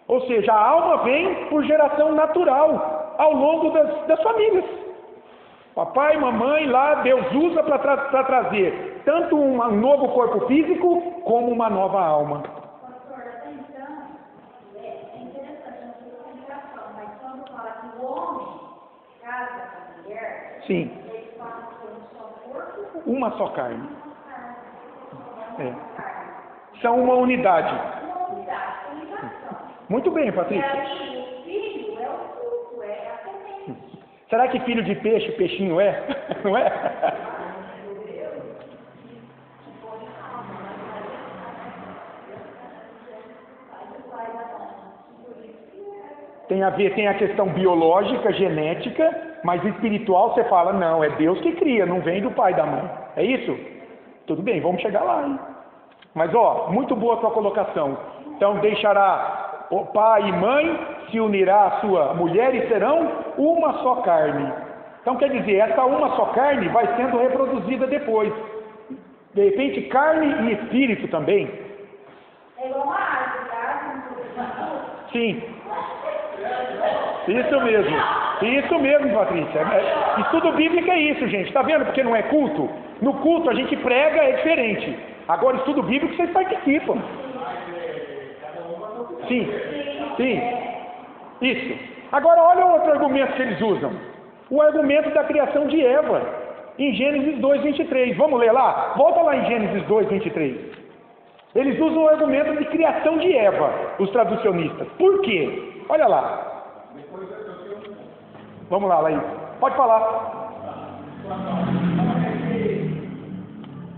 Ou seja, a alma vem por geração natural, ao longo das famílias. Papai, mamãe, lá Deus usa para trazer tanto um novo corpo físico, como uma nova alma. Pastor, atenção, é interessante a sua explicação, mas quando fala que o homem casa com a mulher, Sim. ele fala que é um só corpo, Uma só carne. carne. São uma unidade. Uma unidade, unificação. Muito bem, E Patrícia. aí o filho é o fruto, é a semente. Será que filho de peixe, peixinho é? Não é? Tem a ver, tem a questão biológica, genética, mas espiritual você fala, não, é Deus que cria, não vem do pai e da mãe. É isso? Tudo bem, vamos chegar lá, hein? Mas ó, muito boa a tua colocação. Então deixará o pai e mãe, se unirá a sua mulher e serão uma só carne. Então quer dizer, essa uma só carne vai sendo reproduzida depois. De repente, carne e espírito também. É igual uma árvore, tá? Sim. Isso mesmo, Patrícia. Estudo bíblico é isso, gente. Está vendo porque não é culto? No culto a gente prega, é diferente. Agora, estudo bíblico vocês participam. Sim. Isso. Agora, olha outro argumento que eles usam. O argumento da criação de Eva, em Gênesis 2:23. Vamos ler lá? Volta lá em Gênesis 2:23. Eles usam o argumento de criação de Eva, os traducionistas. Por quê? Olha lá. Vamos lá, Laís. Pode falar.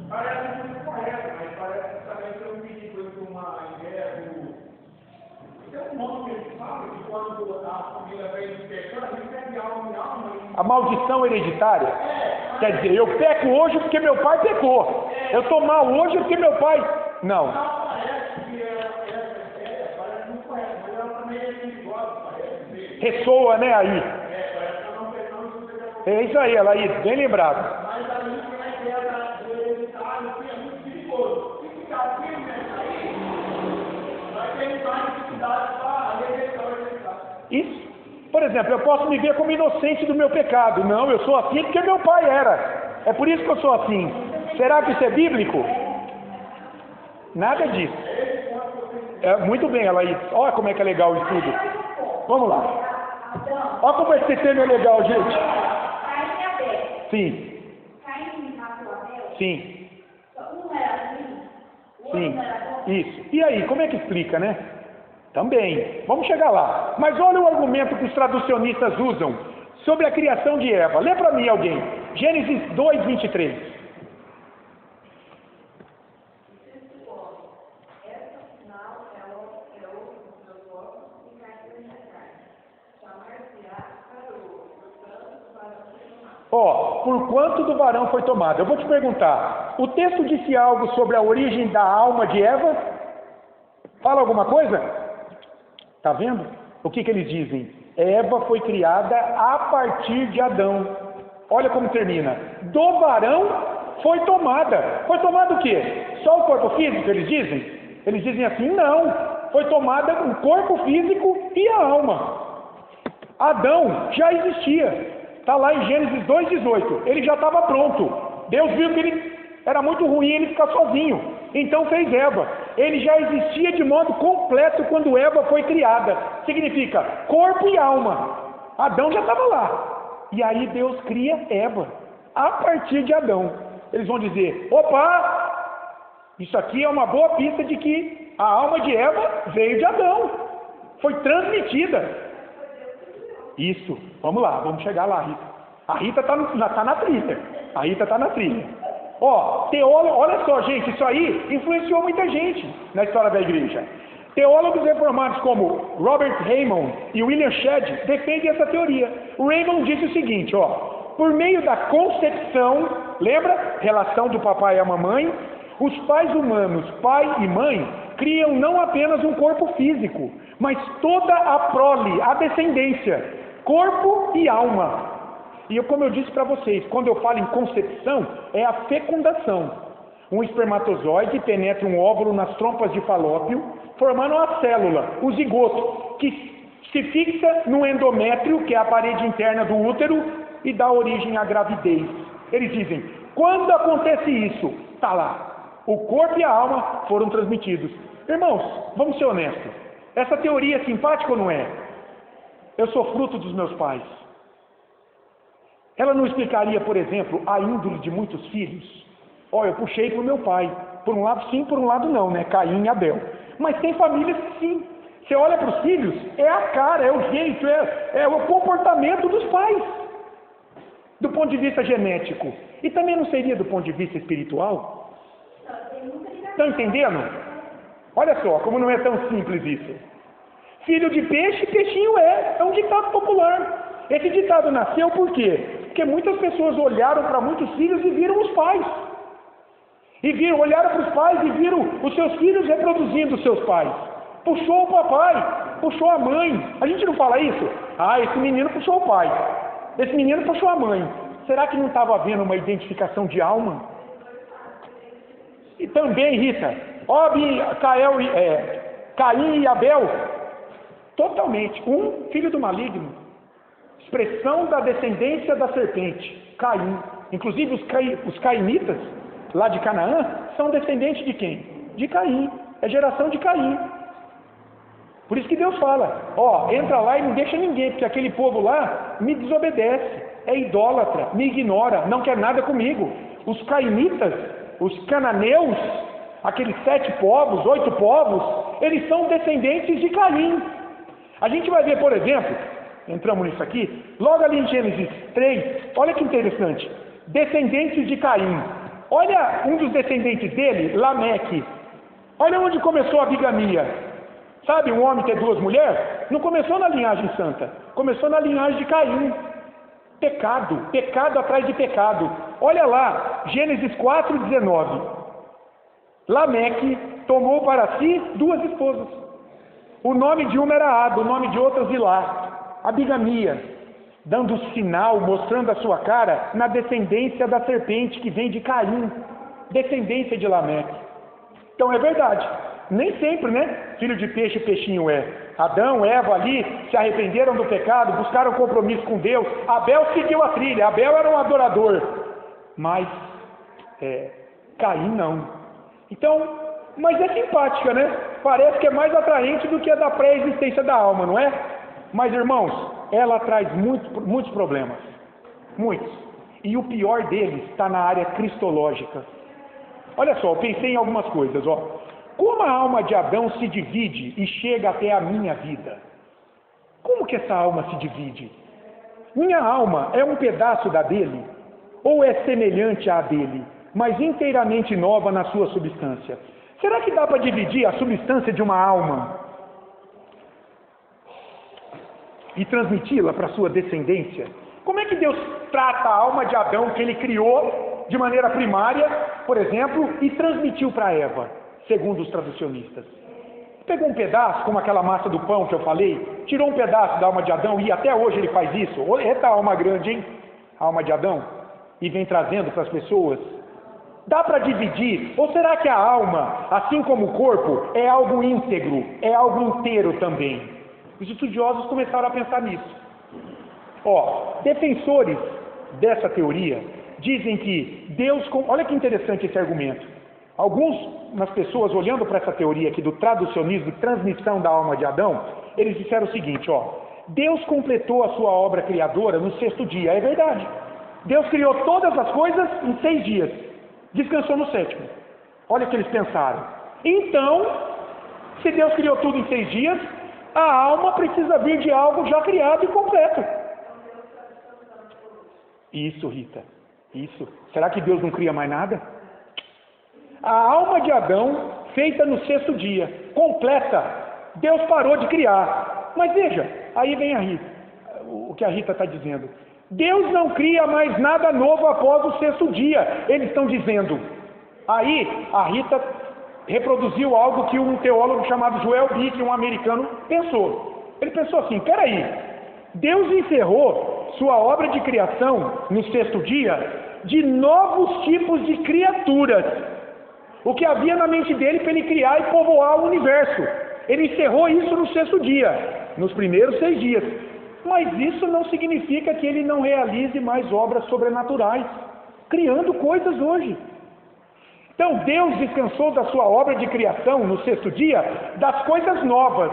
Parece muito correto, mas parece que também tem um perigo de uma ideia do... Tem um nome que ele fala que quando a família vem de pecado, ele pega alma e alma. A maldição hereditária. Quer dizer, eu peco hoje porque meu pai pecou. Eu estou mal hoje porque meu pai... Não. Parece que parece muito correto, mas ela também é perigosa, parece. Ressoa, né, aí. Parece que ela não pecou. É isso aí, Laís, bem lembrado. Mas a gente tem a ideia do hereditário, que é muito perigoso. Se ficar firme aí, vai ter mais dificuldade para rejeitar o hereditário. Isso. Por exemplo, eu posso me ver como inocente do meu pecado. Não, eu sou assim porque meu pai era. É por isso que eu sou assim. Será que isso é bíblico? Nada disso. Muito bem, Laís. Olha como é que é legal o estudo. Vamos lá. Olha como esse tema é legal, gente. Caim e Abel. Sim. Caim matou Abel. Sim. Um era ruim, o outro Sim. não era bom. Isso. E aí, como é que explica, né? Também. Vamos chegar lá. Mas olha o argumento que os traducionistas usam sobre a criação de Eva. Lê para mim alguém. Gênesis 2:23. Por quanto do varão foi tomado? Eu vou te perguntar, o texto disse algo sobre a origem da alma de Eva? Fala alguma coisa? Tá vendo? O que eles dizem? Eva foi criada a partir de Adão. Olha como termina. Do varão foi tomada. Foi tomada o quê? Só o corpo físico, eles dizem? Eles dizem assim, não. Foi tomada o corpo físico e a alma. Adão já existia. Está lá em Gênesis 2:18. Ele já estava pronto. Deus viu que ele era muito ruim ele ficar sozinho. Então fez Eva. Ele já existia de modo completo quando Eva foi criada. Significa corpo e alma. Adão já estava lá. E aí Deus cria Eva. A partir de Adão. Eles vão dizer, opa, isso aqui é uma boa pista de que a alma de Eva veio de Adão. Foi transmitida. Isso, vamos lá, vamos chegar lá, Rita. A Rita está na trilha. A Rita está na trilha. Teólogo, olha só, gente, isso aí influenciou muita gente na história da igreja. Teólogos reformados como Robert Raymond e William Shedd defendem essa teoria. O Raymond disse o seguinte, por meio da concepção, lembra? Relação do papai e a mamãe, os pais humanos, pai e mãe, criam não apenas um corpo físico, mas toda a prole, a descendência, corpo e alma. E como eu disse para vocês, quando eu falo em concepção, é a fecundação. Um espermatozoide penetra um óvulo nas trompas de Falópio, formando uma célula, o zigoto, que se fixa no endométrio, que é a parede interna do útero, e dá origem à gravidez. Eles dizem, quando acontece isso, está lá. O corpo e a alma foram transmitidos. Irmãos, vamos ser honestos. Essa teoria é simpática ou não é? Eu sou fruto dos meus pais. Ela não explicaria, por exemplo, a índole de muitos filhos? Eu puxei para o meu pai. Por um lado sim, por um lado não, né? Caim e Abel. Mas tem famílias que sim. Você olha para os filhos, é a cara, é o jeito, é o comportamento dos pais. Do ponto de vista genético. E também não seria do ponto de vista espiritual? Estão entendendo? Olha só, como não é tão simples isso. Filho de peixe, peixinho é. É um ditado popular. Esse ditado nasceu por quê? Porque muitas pessoas olharam para muitos filhos e viram os pais. Olharam para os pais e viram os seus filhos reproduzindo os seus pais. Puxou o papai, puxou a mãe. A gente não fala isso? Esse menino puxou o pai. Esse menino puxou a mãe. Será que não estava havendo uma identificação de alma? E também, Rita, Caim e Abel, Totalmente. Um filho do maligno. Expressão da descendência da serpente, Caim. Inclusive os cainitas, lá de Canaã, são descendentes de quem? De Caim. É geração de Caim. Por isso que Deus fala, entra lá e não deixa ninguém, porque aquele povo lá me desobedece, é idólatra, me ignora, não quer nada comigo. Os cainitas, os cananeus, aqueles 7 povos, 8 povos, eles são descendentes de Caim. A gente vai ver, por exemplo, entramos nisso aqui, logo ali em Gênesis 3, olha que interessante, descendentes de Caim. Olha um dos descendentes dele, Lameque. Olha onde começou a bigamia. Sabe, um homem ter 2 mulheres? Não começou na linhagem santa, começou na linhagem de Caim. Pecado, pecado atrás de pecado. Olha lá, Gênesis 4:19. Lameque tomou para si 2 esposas. O nome de uma era Ada, o nome de outra Zilá. A bigamia, dando sinal, mostrando a sua cara na descendência da serpente que vem de Caim, descendência de Lameque. Então é verdade. Nem sempre, né? Filho de peixe, peixinho é. Adão, Eva ali se arrependeram do pecado, buscaram compromisso com Deus. Abel seguiu a trilha, Abel era um adorador. Mas Caim não. Então, mas é simpática, né? Parece que é mais atraente do que a da pré-existência da alma, não é? Mas, irmãos, ela traz muitos problemas. Muitos. E o pior deles está na área cristológica. Olha só, eu pensei em algumas coisas, Como a alma de Adão se divide e chega até a minha vida? Como que essa alma se divide? Minha alma é um pedaço da dele? Ou é semelhante à dele, mas inteiramente nova na sua substância? Será que dá para dividir a substância de uma alma e transmiti-la para a sua descendência? Como é que Deus trata a alma de Adão que ele criou de maneira primária, por exemplo, e transmitiu para Eva? Segundo os traducionistas, pegou um pedaço, como aquela massa do pão que eu falei, tirou um pedaço da alma de Adão, e até hoje ele faz isso. Eita alma grande, hein? A alma de Adão, e vem trazendo para as pessoas. Dá para dividir? Ou será que a alma, assim como o corpo, é algo íntegro, é algo inteiro também? Os estudiosos começaram a pensar nisso. Defensores dessa teoria dizem que Deus... Olha que interessante esse argumento. Algumas pessoas, olhando para essa teoria aqui do traducionismo, de transmissão da alma de Adão, eles disseram o seguinte, Deus completou a sua obra criadora no 6º dia. É verdade. Deus criou todas as coisas em 6 dias. Descansou no 7º. Olha o que eles pensaram. Então, se Deus criou tudo em 6 dias, a alma precisa vir de algo já criado e completo. Isso, Rita. Isso. Será que Deus não cria mais nada? A alma de Adão, feita no 6º dia, completa, Deus parou de criar. Mas veja, aí vem a Rita, o que a Rita está dizendo. Deus não cria mais nada novo após o 6º dia, eles estão dizendo. Aí a Rita reproduziu algo que um teólogo chamado Joel Bick, um americano, pensou. Ele pensou assim, peraí, Deus encerrou sua obra de criação no 6º dia de novos tipos de criaturas. O que havia na mente dele para ele criar e povoar o universo. Ele encerrou isso no 6º dia, nos primeiros 6 dias. Mas isso não significa que ele não realize mais obras sobrenaturais, criando coisas hoje. Então Deus descansou da sua obra de criação no 6º dia, das coisas novas,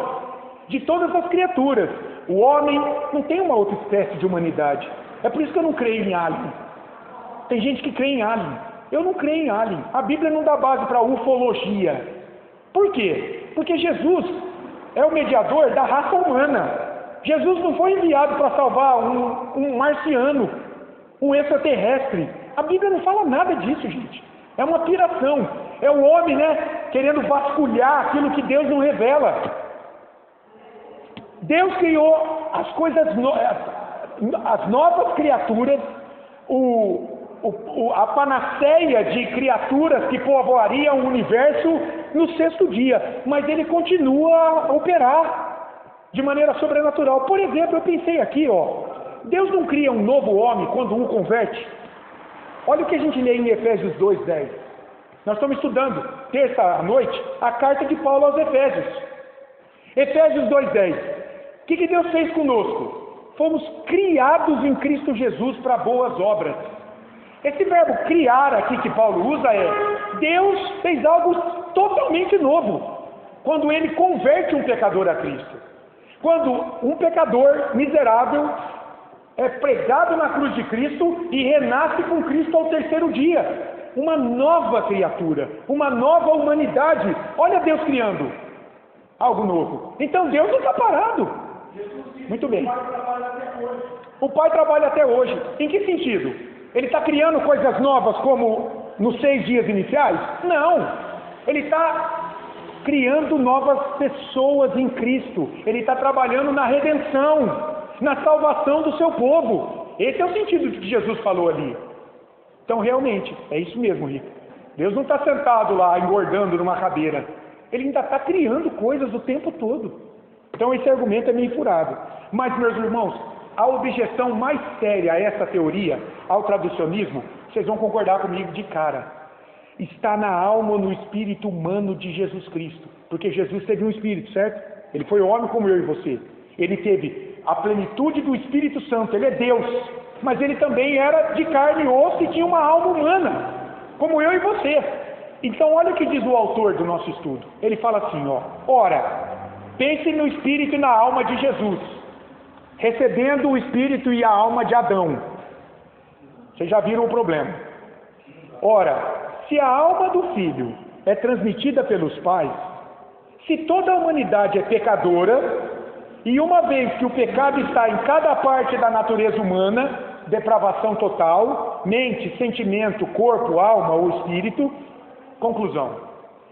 de todas as criaturas. O homem não tem uma outra espécie de humanidade. É por isso que eu não creio em alien. Tem gente que crê em alien. Eu não creio em alien. A Bíblia não dá base para ufologia. Por quê? Porque Jesus é o mediador da raça humana. Jesus não foi enviado para salvar um marciano, um extraterrestre. A Bíblia não fala nada disso, gente. É uma piração. É o homem, querendo vasculhar aquilo que Deus não revela. Deus criou as coisas, as novas criaturas, a panaceia de criaturas que povoariam o universo no 6º dia, mas ele continua a operar de maneira sobrenatural. Por exemplo, eu pensei aqui, Deus não cria um novo homem quando um converte. Olha o que a gente lê em Efésios 2:10. Nós estamos estudando, terça à noite, a carta de Paulo aos Efésios. Efésios 2:10. O que Deus fez conosco? Fomos criados em Cristo Jesus para boas obras. Esse verbo criar aqui que Paulo usa Deus fez algo totalmente novo quando Ele converte um pecador a Cristo. Quando um pecador miserável é pregado na cruz de Cristo e renasce com Cristo ao terceiro dia. Uma nova criatura, uma nova humanidade. Olha Deus criando algo novo. Então Deus não está parado. Muito bem. O Pai trabalha até hoje. Em que sentido? Ele está criando coisas novas como nos 6 dias iniciais? Não. Ele está criando novas pessoas em Cristo. Ele está trabalhando na redenção, na salvação do seu povo. Esse é o sentido que Jesus falou ali. Então, realmente, é isso mesmo, Rico. Deus não está sentado lá, engordando numa cadeira. Ele ainda está criando coisas o tempo todo. Então, esse argumento é meio furado. Mas, meus irmãos, a objeção mais séria a essa teoria, ao traducionismo, vocês vão concordar comigo de cara, está na alma ou no espírito humano de Jesus Cristo. Porque Jesus teve um espírito, certo? Ele foi homem como eu e você. Ele teve a plenitude do Espírito Santo. Ele é Deus. Mas ele também era de carne e osso e tinha uma alma humana, como eu e você. Então olha o que diz o autor do nosso estudo. Ele fala assim, ora, pense no espírito e na alma de Jesus, recebendo o espírito e a alma de Adão. Vocês já viram o problema. Ora, se a alma do filho é transmitida pelos pais, se toda a humanidade é pecadora, e uma vez que o pecado está em cada parte da natureza humana, depravação total, mente, sentimento, corpo, alma ou espírito, conclusão.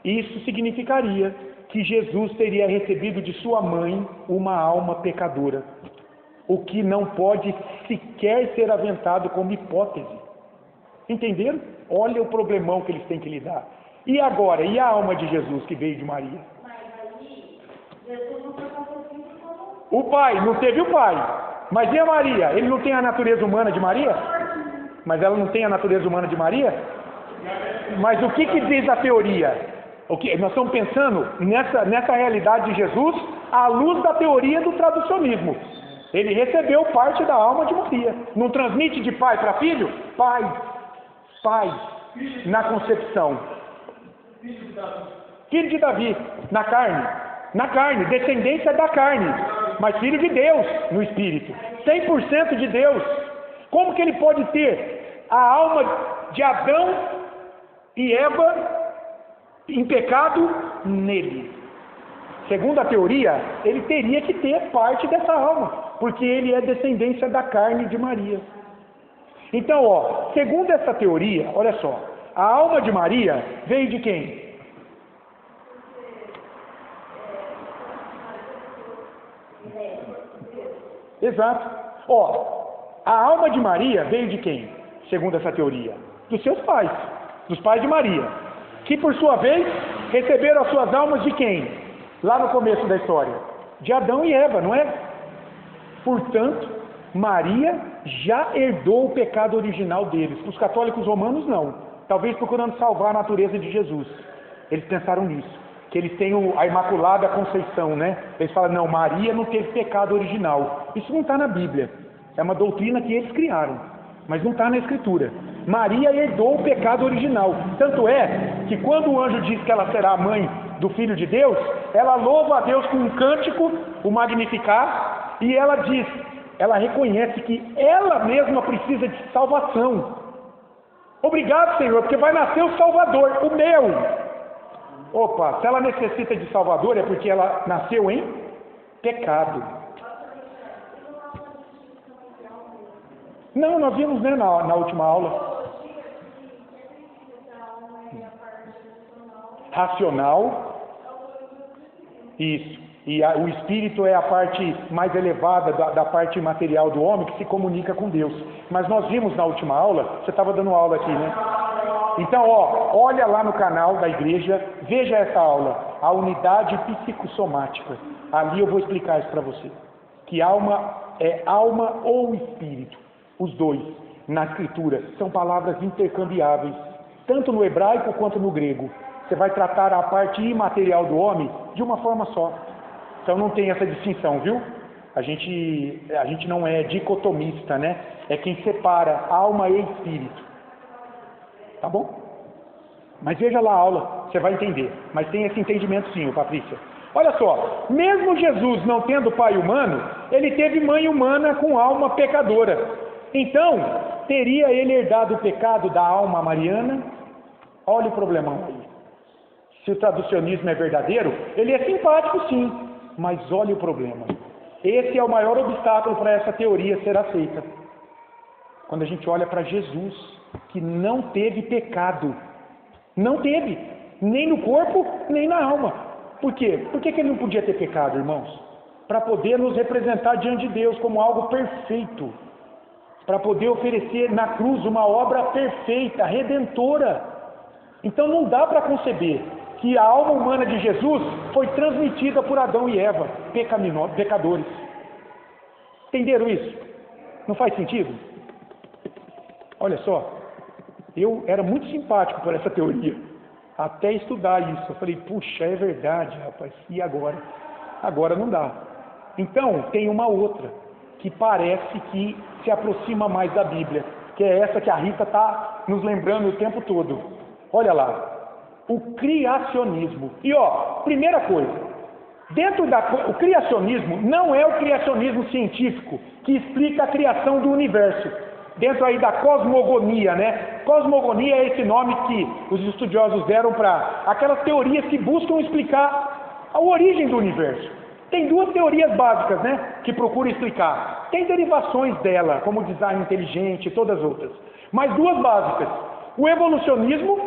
Isso significaria que Jesus teria recebido de sua mãe uma alma pecadora, o que não pode sequer ser aventado como hipótese. Entenderam? Olha o problemão que eles têm que lidar. E agora, e a alma de Jesus que veio de Maria? Mas aí, Jesus não foi concebido como... O pai, não teve o pai. Mas e a Maria? Ele não tem a natureza humana de Maria? Mas ela não tem a natureza humana de Maria? Mas o que diz a teoria? Nós estamos pensando nessa realidade de Jesus à luz da teoria do traducionismo. Ele recebeu parte da alma de Maria. Não transmite de pai para filho? Pai, na concepção. Filho de Davi, na carne, descendência da carne, mas filho de Deus no espírito, 100% de Deus. Como que ele pode ter a alma de Adão e Eva em pecado nele? Segundo a teoria, ele teria que ter parte dessa alma, porque ele é descendência da carne de Maria. Então, segundo essa teoria, olha só, a alma de Maria veio de quem? Exato. A alma de Maria veio de quem? Segundo essa teoria, dos seus pais, dos pais de Maria, que por sua vez receberam as suas almas de quem? Lá no começo da história, de Adão e Eva, não é? Portanto, Maria já herdou o pecado original deles. Para os católicos romanos, não. Talvez procurando salvar a natureza de Jesus. Eles pensaram nisso. Que eles têm a Imaculada Conceição, né? Eles falam, não, Maria não teve pecado original. Isso não está na Bíblia. É uma doutrina que eles criaram. Mas não está na Escritura. Maria herdou o pecado original. Tanto é que quando o anjo diz que ela será a mãe do Filho de Deus, ela louva a Deus com um cântico, o Magnificar, e ela diz, ela reconhece que ela mesma precisa de salvação. Obrigado, Senhor, porque vai nascer o Salvador, o meu. Opa, se ela necessita de Salvador é porque ela nasceu em pecado. Não, nós vimos, né, na última aula. Racional. Isso. E o espírito é a parte mais elevada da parte material do homem que se comunica com Deus. Mas nós vimos na última aula, você estava dando aula aqui, né? Então, olha lá no canal da igreja, veja essa aula, a unidade psicossomática. Ali eu vou explicar isso para você. Que alma é alma ou espírito. Os dois, na escritura, são palavras intercambiáveis, tanto no hebraico quanto no grego. Você vai tratar a parte imaterial do homem de uma forma só. Então não tem essa distinção, viu? A gente não é dicotomista, né? É quem separa alma e espírito. Tá bom? Mas veja lá a aula, você vai entender. Mas tem esse entendimento sim, Patrícia. Olha só, mesmo Jesus não tendo pai humano, ele teve mãe humana com alma pecadora. Então, teria ele herdado o pecado da alma mariana? Olha o problemão aí. Se o traducionismo é verdadeiro, ele é simpático sim, mas olha o problema. Esse é o maior obstáculo para essa teoria ser aceita. Quando a gente olha para Jesus, que não teve pecado. Não teve, nem no corpo, nem na alma. Por quê? Por que ele não podia ter pecado, irmãos? Para poder nos representar diante de Deus como algo perfeito. Para poder oferecer na cruz uma obra perfeita, redentora. Então não dá para conceber que a alma humana de Jesus foi transmitida por Adão e Eva, pecadores. Entenderam isso? Não faz sentido? Olha só, eu era muito simpático por essa teoria, até estudar isso. Eu falei, puxa, é verdade, rapaz, e agora? Agora não dá. Então, tem uma outra, que parece que se aproxima mais da Bíblia, que é essa que a Rita está nos lembrando o tempo todo. Olha lá, o criacionismo. E ó, primeira coisa, o criacionismo não é o criacionismo científico que explica a criação do universo. Dentro aí da cosmogonia, né? Cosmogonia é esse nome que os estudiosos deram para aquelas teorias que buscam explicar a origem do universo. Tem duas teorias básicas, né? Que procuram explicar. Tem derivações dela, como o design inteligente e todas as outras. Mas duas básicas. O evolucionismo,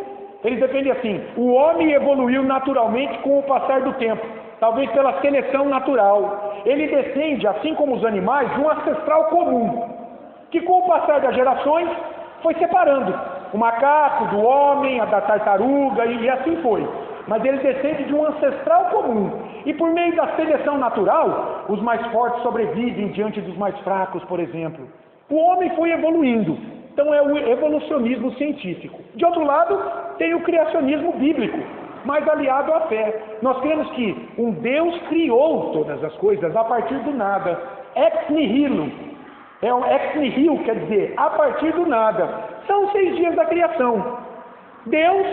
eles defendem assim, o homem evoluiu naturalmente com o passar do tempo, talvez pela seleção natural. Ele descende, assim como os animais, de um ancestral comum, que com o passar das gerações foi separando o macaco do homem, a da tartaruga e assim foi. Mas ele descende de um ancestral comum. E por meio da seleção natural, os mais fortes sobrevivem diante dos mais fracos, por exemplo. O homem foi evoluindo. Então é o evolucionismo científico. De outro lado, tem o criacionismo bíblico, mais aliado à fé. Nós cremos que um Deus criou todas as coisas a partir do nada. Ex nihilo. Ex nihil quer dizer, a partir do nada. São 6 dias da criação. Deus,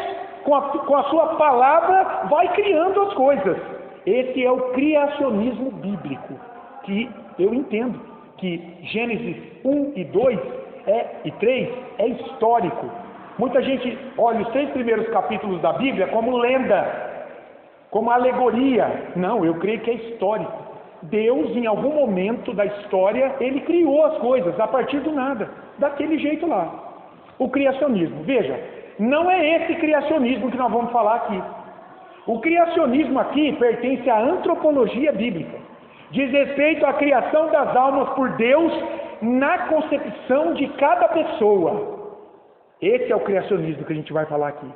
com a sua palavra, vai criando as coisas. Esse é o criacionismo bíblico, que eu entendo que Gênesis 1 e 2 e 3 é histórico. Muita gente olha os 3 primeiros capítulos da Bíblia como lenda, como alegoria. Não, eu creio que é histórico. Deus, em algum momento da história, ele criou as coisas a partir do nada, daquele jeito lá. O criacionismo, veja, não é esse criacionismo que nós vamos falar aqui. O criacionismo aqui pertence à antropologia bíblica. Diz respeito à criação das almas por Deus na concepção de cada pessoa. Esse é o criacionismo que a gente vai falar aqui.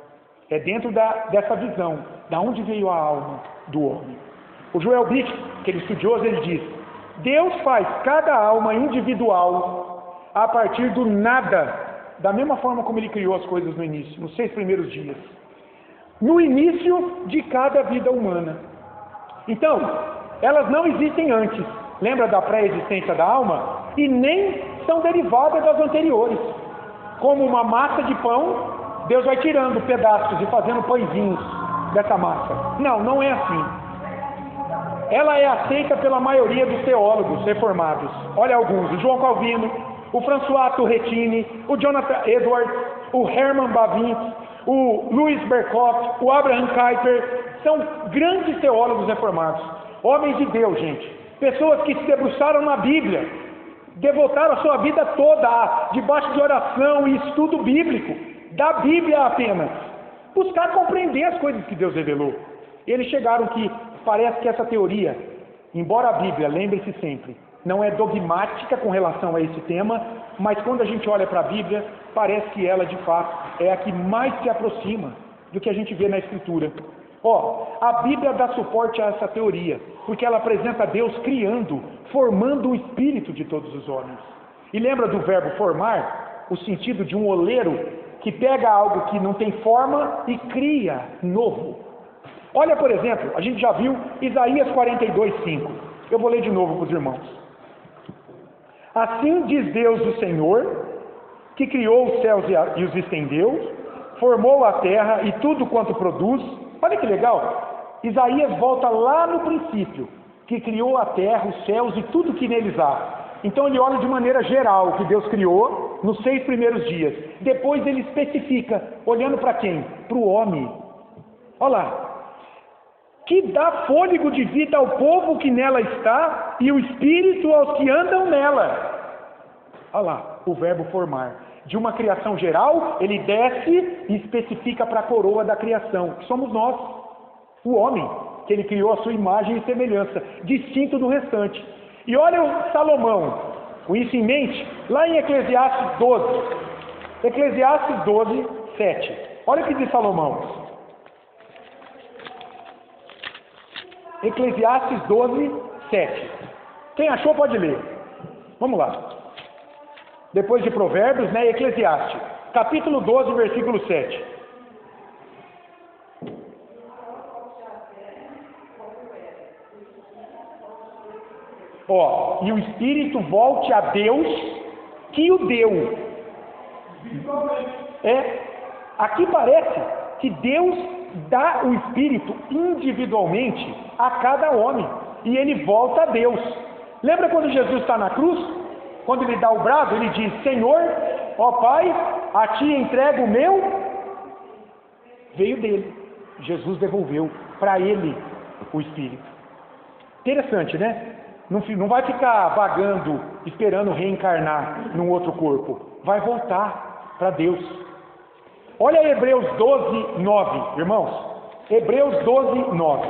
É dentro dessa visão, da onde veio a alma do homem. O Joel Bick, aquele estudioso, ele diz: Deus faz cada alma individual a partir do nada, da mesma forma como ele criou as coisas no início, nos 6 primeiros dias. No início de cada vida humana. Então, elas não existem antes. Lembra da pré-existência da alma? E nem são derivadas das anteriores. Como uma massa de pão, Deus vai tirando pedaços e fazendo pãezinhos dessa massa. Não, não é assim. Ela é aceita pela maioria dos teólogos reformados. Olha alguns: o João Calvino, o François Turretini, o Jonathan Edwards, o Herman Bavinck, o Louis Berkhoff, o Abraham Kuyper. São grandes teólogos reformados. Homens de Deus, gente. Pessoas que se debruçaram na Bíblia, devotaram a sua vida toda debaixo de oração e estudo bíblico, da Bíblia apenas, buscar compreender as coisas que Deus revelou. Eles chegaram que parece que essa teoria, embora a Bíblia, lembre-se sempre, não é dogmática com relação a esse tema, mas quando a gente olha para a Bíblia, parece que ela de fato é a que mais se aproxima do que a gente vê na Escritura. A Bíblia dá suporte a essa teoria, porque ela apresenta Deus criando, formando o espírito de todos os homens. E lembra do verbo formar? O sentido de um oleiro que pega algo que não tem forma e cria novo. Olha, por exemplo, a gente já viu Isaías 42:5. Eu vou ler de novo para os irmãos. Assim diz Deus o Senhor, que criou os céus e os estendeu, formou a terra e tudo quanto produz. Olha que legal, Isaías volta lá no princípio, que criou a terra, os céus e tudo que neles há. Então ele olha de maneira geral o que Deus criou nos 6 primeiros dias. Depois ele especifica, olhando para quem? Para o homem. Olha lá. Que dá fôlego de vida ao povo que nela está e o espírito aos que andam nela. Olha lá, o verbo formar. De uma criação geral, ele desce e especifica para a coroa da criação, que somos nós, o homem, que ele criou a sua imagem e semelhança, distinto do restante. E olha o Salomão, com isso em mente, lá em Eclesiastes 12. Eclesiastes 12, 7. Olha o que diz Salomão. Eclesiastes 12, 7. Quem achou pode ler. Vamos lá. Depois de Provérbios, né? Eclesiastes, capítulo 12, versículo 7. Ó, e o espírito volte a Deus que o deu. Aqui parece que Deus dá o espírito individualmente a cada homem e ele volta a Deus. Lembra quando Jesus está na cruz? Quando ele dá o brado, ele diz: Senhor, ó Pai, a ti entrego o meu. Veio dele. Jesus devolveu para ele o espírito. Interessante, né? Não vai ficar vagando, esperando reencarnar num outro corpo. Vai voltar para Deus. Olha Hebreus 12, 9, irmãos. Hebreus 12, 9.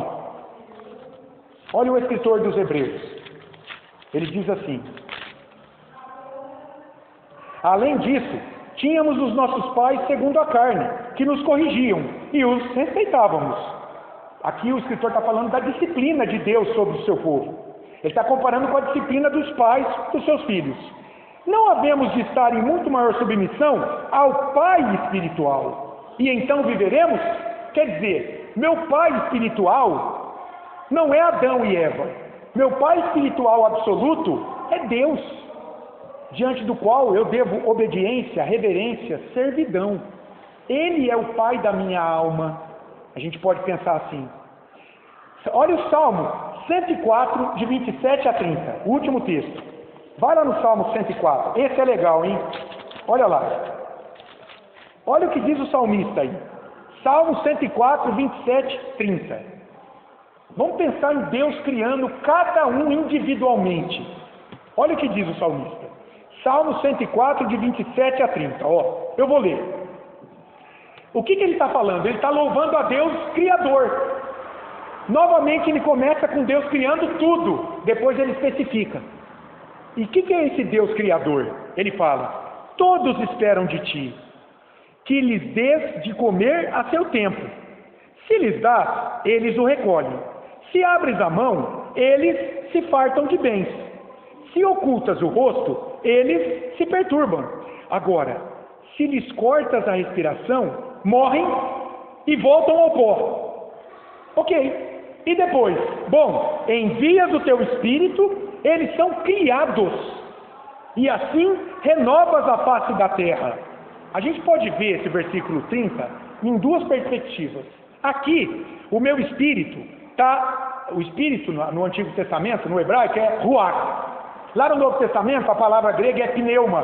Olha o escritor dos Hebreus. Ele diz assim: além disso, tínhamos os nossos pais segundo a carne, que nos corrigiam e os respeitávamos. Aqui o escritor está falando da disciplina de Deus sobre o seu povo. Ele está comparando com a disciplina dos pais dos seus filhos. Não havemos de estar em muito maior submissão ao Pai espiritual, e então viveremos? Quer dizer, meu pai espiritual não é Adão e Eva. Meu pai espiritual absoluto é Deus, diante do qual eu devo obediência, reverência, servidão. Ele é o pai da minha alma. A gente pode pensar assim. Olha o Salmo 104, de 27 a 30, o último texto. Vai lá no Salmo 104, esse é legal, hein? Olha lá. Olha o que diz o salmista aí. Salmo 104, 27, 30. Vamos pensar em Deus criando cada um individualmente. Olha o que diz o salmista. Salmo 104, de 27 a 30. Ó, eu vou ler. O que ele está falando? Ele está louvando a Deus Criador. Novamente ele começa com Deus criando tudo. Depois ele especifica. E o que é esse Deus Criador? Ele fala: todos esperam de ti, que lhes dês de comer a seu tempo. Se lhes dás, eles o recolhem. Se abres a mão, eles se fartam de bens. Se ocultas o rosto, eles se perturbam. Agora, se lhes cortas a respiração, morrem e voltam ao pó. Ok. E depois? Bom, envias o teu espírito, eles são criados. E assim renovas a face da terra. A gente pode ver esse versículo 30 em duas perspectivas. Aqui, o meu espírito o espírito no Antigo Testamento, no hebraico, é ruach. Lá no Novo Testamento, a palavra grega é pneuma.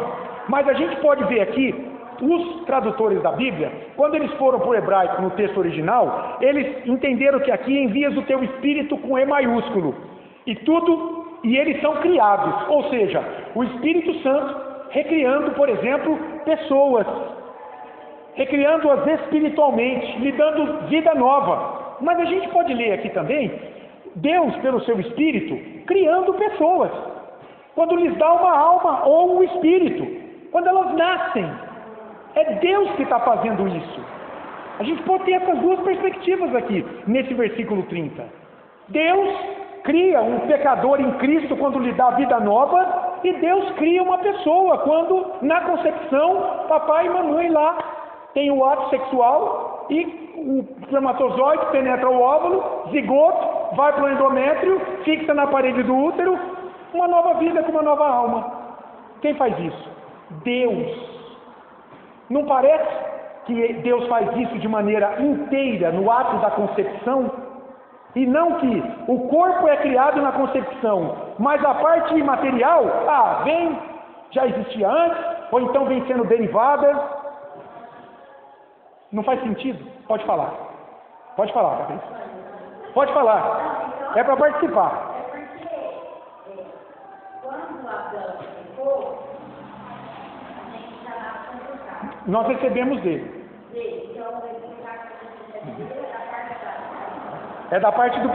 Mas a gente pode ver aqui, os tradutores da Bíblia, quando eles foram para o hebraico no texto original, eles entenderam que aqui envias o teu espírito com E maiúsculo. E eles são criados. Ou seja, o Espírito Santo recriando, por exemplo, pessoas. Recriando-as espiritualmente, lhe dando vida nova. Mas a gente pode ler aqui também, Deus, pelo seu Espírito, criando pessoas. Quando lhes dá uma alma ou um espírito. Quando elas nascem. É Deus que está fazendo isso. A gente pode ter essas duas perspectivas aqui, nesse versículo 30. Deus cria um pecador em Cristo quando lhe dá vida nova, e Deus cria uma pessoa quando, na concepção, papai e mamãe lá tem o ato sexual e o espermatozoide penetra o óvulo, zigoto, vai para o endométrio, fixa na parede do útero, uma nova vida com uma nova alma. Quem faz isso? Deus. Não parece que Deus faz isso de maneira inteira no ato da concepção? E não que o corpo é criado na concepção, mas a parte imaterial, vem, já existia antes, ou então vem sendo derivada. Não faz sentido? Pode falar. Pode falar, Patrícia. Pode falar. É para participar. Quando Adão pecou, a gente já nasce com pecado. Nós recebemos dele. Então, esse pecado que a gente recebe é da parte da... É da parte do...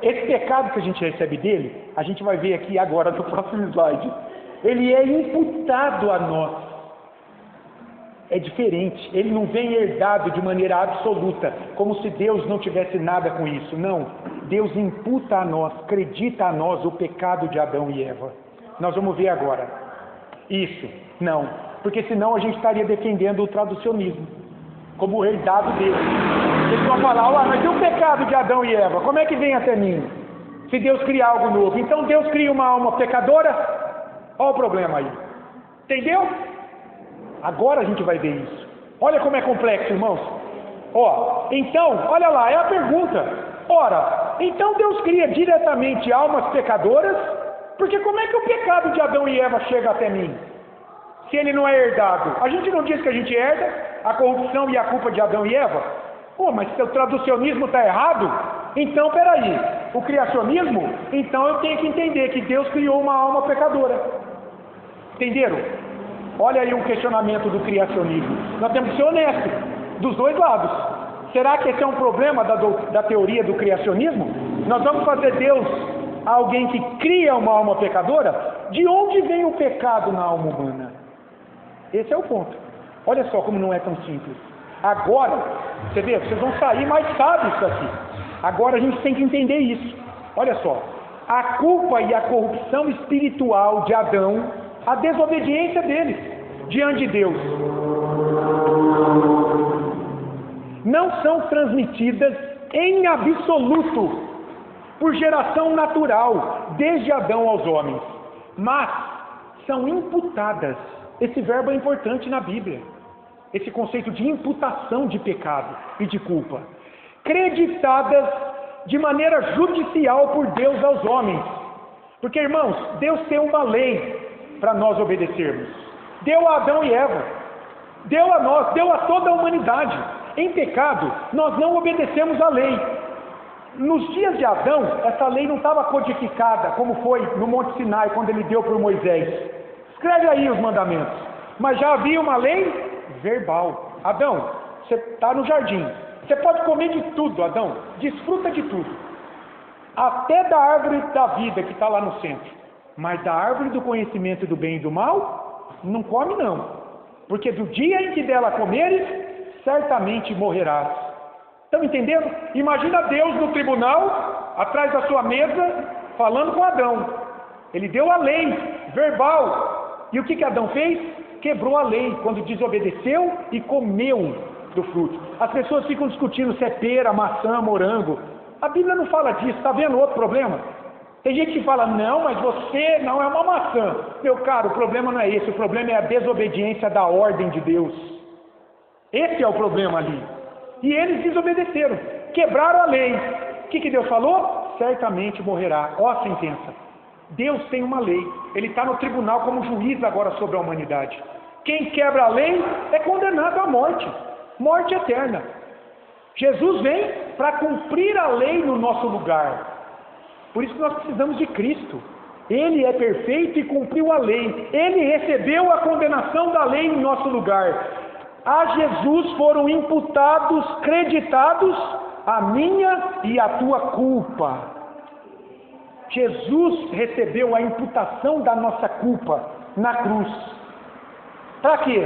esse pecado que a gente recebe dele, a gente vai ver aqui agora no próximo slide. Ele é imputado a nós. É diferente. Ele não vem herdado de maneira absoluta, como se Deus não tivesse nada com isso. Não. Deus imputa a nós, acredita a nós o pecado de Adão e Eva. Nós vamos ver agora. Isso. Não. Porque senão a gente estaria defendendo o traducionismo, como herdado dele. Eles vão falar, mas tem o pecado de Adão e Eva, como é que vem até mim? Se Deus cria algo novo. Então Deus cria uma alma pecadora? Olha o problema aí. Entendeu? Agora a gente vai ver isso. Olha como é complexo, irmãos. Então, olha lá, é a pergunta. Ora, então Deus cria diretamente almas pecadoras? Porque como é que o pecado de Adão e Eva chega até mim? Se ele não é herdado. A gente não diz que a gente herda a corrupção e a culpa de Adão e Eva? Mas se o traducionismo está errado, então peraí. O criacionismo, então eu tenho que entender que Deus criou uma alma pecadora. Entenderam? Olha aí um questionamento do criacionismo. Nós temos que ser honestos, dos dois lados. Será que esse é um problema da teoria do criacionismo? Nós vamos fazer Deus alguém que cria uma alma pecadora? De onde vem o pecado na alma humana? Esse é o ponto. Olha só como não é tão simples. Agora, você vê, vocês vão sair mais sábios daqui. Agora a gente tem que entender isso. Olha só. A culpa e a corrupção espiritual de Adão, a desobediência deles diante de Deus, não são transmitidas em absoluto por geração natural, desde Adão aos homens, mas são imputadas. Esse verbo é importante na Bíblia, esse conceito de imputação de pecado e de culpa, creditadas de maneira judicial por Deus aos homens. Porque, irmãos, Deus tem uma lei para nós obedecermos. Deu a Adão e Eva, deu a nós, deu a toda a humanidade. Em pecado, nós não obedecemos a lei. Nos dias de Adão, essa lei não estava codificada, como foi no Monte Sinai, quando ele deu para Moisés. Escreve aí os mandamentos. Mas já havia uma lei verbal. Adão, você está no jardim. Você pode comer de tudo, Adão. Desfruta de tudo. Até da árvore da vida que está lá no centro. Mas da árvore do conhecimento do bem e do mal, não come não. Porque do dia em que dela comeres, certamente morrerás. Estão entendendo? Imagina Deus no tribunal, atrás da sua mesa, falando com Adão. Ele deu a lei verbal. E o que Adão fez? Quebrou a lei quando desobedeceu e comeu do fruto. As pessoas ficam discutindo se é pera, maçã, morango. A Bíblia não fala disso. Está vendo outro problema? Tem gente que fala, não, mas você não é uma maçã. Meu caro, o problema não é esse. O problema é a desobediência da ordem de Deus. Esse é o problema ali. E eles desobedeceram. Quebraram a lei. O que Deus falou? Certamente morrerá. Ó a sentença. Deus tem uma lei. Ele está no tribunal como juiz agora sobre a humanidade. Quem quebra a lei é condenado à morte. Morte eterna. Jesus vem para cumprir a lei no nosso lugar. Por isso que nós precisamos de Cristo. Ele é perfeito e cumpriu a lei. Ele recebeu a condenação da lei em nosso lugar. A Jesus foram imputados, creditados, a minha e a tua culpa. Jesus recebeu a imputação da nossa culpa na cruz. Para quê?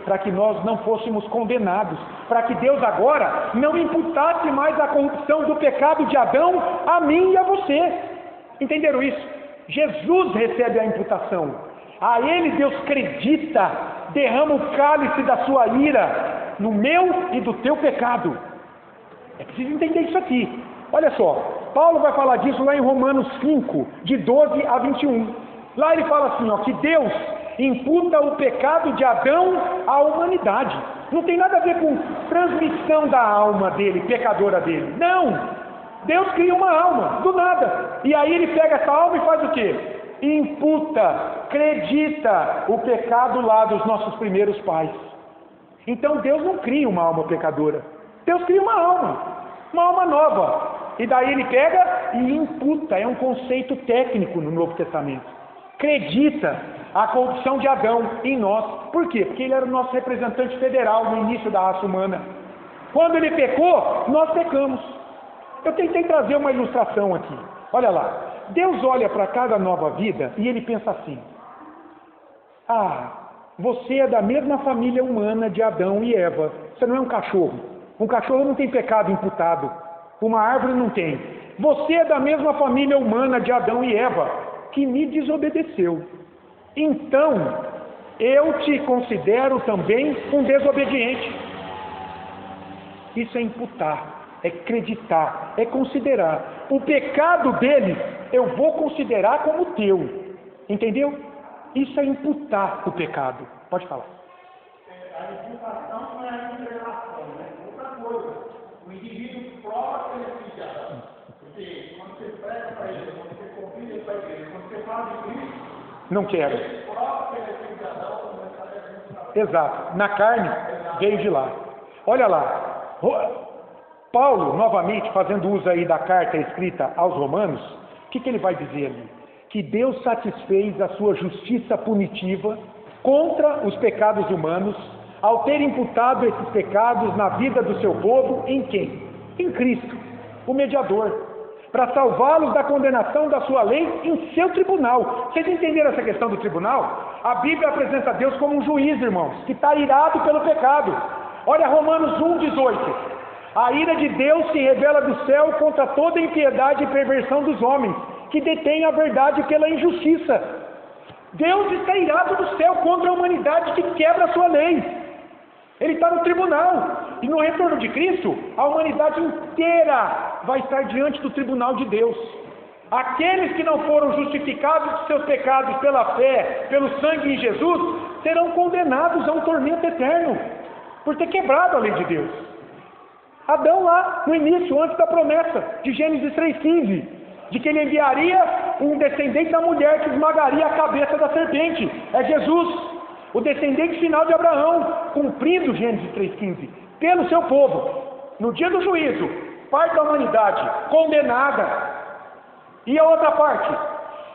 Para que nós não fôssemos condenados. Para que Deus agora não imputasse mais a corrupção do pecado de Adão a mim e a você. Entenderam isso? Jesus recebe a imputação. A Ele Deus acredita, derrama o cálice da sua ira no meu e do teu pecado. É preciso entender isso aqui. Olha só, Paulo vai falar disso lá em Romanos 5, de 12 a 21. Lá ele fala assim, ó, que Deus imputa o pecado de Adão à humanidade. Não tem nada a ver com transmissão da alma dele, pecadora dele. Não! Deus cria uma alma, do nada. E aí ele pega essa alma e faz o quê? Imputa, acredita o pecado lá dos nossos primeiros pais. Então Deus não cria uma alma pecadora. Deus cria uma alma nova. E daí ele pega e imputa, é um conceito técnico no Novo Testamento. Acredita a corrupção de Adão em nós. Por quê? Porque ele era o nosso representante federal no início da raça humana. Quando ele pecou, nós pecamos. Eu tentei trazer uma ilustração aqui. Olha lá. Deus olha para cada nova vida e ele pensa assim: você é da mesma família humana de Adão e Eva. Você não é um cachorro. Um cachorro não tem pecado imputado. Uma árvore não tem. Você é da mesma família humana de Adão e Eva, que me desobedeceu. Então, eu te considero também um desobediente. Isso é imputar. É acreditar, é considerar. O pecado deles eu vou considerar como teu. Entendeu? Isso é imputar o pecado. Pode falar. A imputação não é a revelação, né? Outra coisa. O indivíduo prova que ele é filho de Adão. Porque quando você prega para ele, quando você convida ele para a igreja, quando você fala de Cristo, não quero. Ele prova que ele é filho de Adão, quando ele está. Exato. Na carne, veio de lá. Olha lá. Paulo, novamente, fazendo uso aí da carta escrita aos Romanos, o que ele vai dizer ali? Que Deus satisfez a sua justiça punitiva contra os pecados humanos, ao ter imputado esses pecados na vida do seu povo, em quem? Em Cristo, o mediador, para salvá-los da condenação da sua lei em seu tribunal. Vocês entenderam essa questão do tribunal? A Bíblia apresenta Deus como um juiz, irmãos, que está irado pelo pecado. Olha Romanos 1,18. A ira de Deus se revela do céu contra toda impiedade e perversão dos homens, que detêm a verdade pela injustiça. Deus está irado do céu contra a humanidade que quebra a sua lei. Ele está no tribunal. E no retorno de Cristo, a humanidade inteira vai estar diante do tribunal de Deus. Aqueles que não foram justificados de seus pecados pela fé, pelo sangue em Jesus, serão condenados a um tormento eterno, por ter quebrado a lei de Deus. Adão lá, no início, antes da promessa de Gênesis 3,15, de que ele enviaria um descendente da mulher que esmagaria a cabeça da serpente. É Jesus, o descendente final de Abraão, cumprindo Gênesis 3,15, pelo seu povo. No dia do juízo, parte da humanidade condenada, e a outra parte,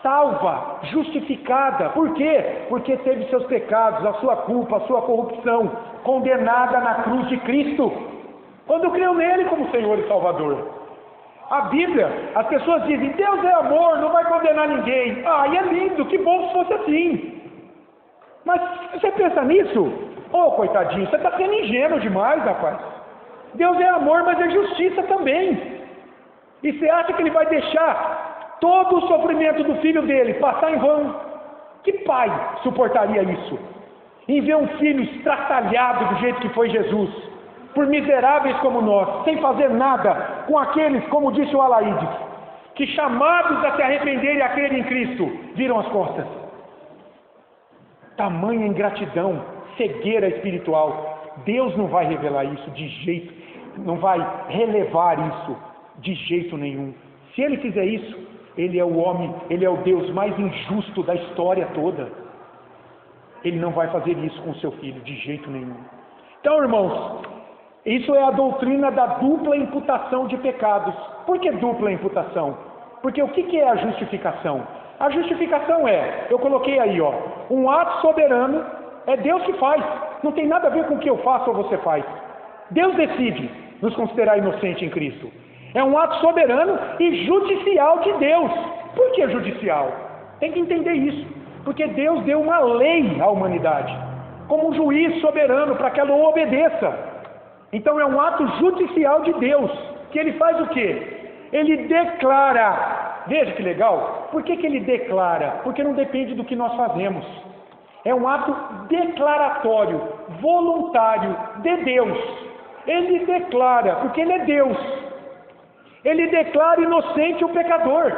salva, justificada. Por quê? Porque teve seus pecados, a sua culpa, a sua corrupção, condenada na cruz de Cristo. Quando criam nele como Senhor e Salvador. A Bíblia, as pessoas dizem, Deus é amor, não vai condenar ninguém. E é lindo, que bom se fosse assim. Mas você pensa nisso? Coitadinho, você está sendo ingênuo demais, rapaz. Deus é amor, mas é justiça também. E você acha que ele vai deixar todo o sofrimento do filho dele passar em vão? Que pai suportaria isso? Em ver um filho estraçalhado do jeito que foi Jesus, por miseráveis como nós, sem fazer nada com aqueles, como disse o Alaídes, que chamados a se arrepender e a crer em Cristo, viram as costas. Tamanha ingratidão, cegueira espiritual. Deus não vai revelar isso de jeito, não vai relevar isso de jeito nenhum. Se ele fizer isso, ele é o homem, ele é o Deus mais injusto da história toda. Ele não vai fazer isso com o seu filho de jeito nenhum. Então, irmãos, isso é a doutrina da dupla imputação de pecados. Por que dupla imputação? Porque o que é a justificação? A justificação eu coloquei aí, um ato soberano, é Deus que faz. Não tem nada a ver com o que eu faço ou você faz. Deus decide nos considerar inocente em Cristo. É um ato soberano e judicial de Deus. Por que judicial? Tem que entender isso. Porque Deus deu uma lei à humanidade, como um juiz soberano para que ela o obedeça. Então é um ato judicial de Deus, que ele faz o quê? Ele declara. Veja que legal. Por que ele declara? Porque não depende do que nós fazemos. É um ato declaratório, voluntário de Deus. Ele declara, porque ele é Deus. Ele declara inocente o pecador.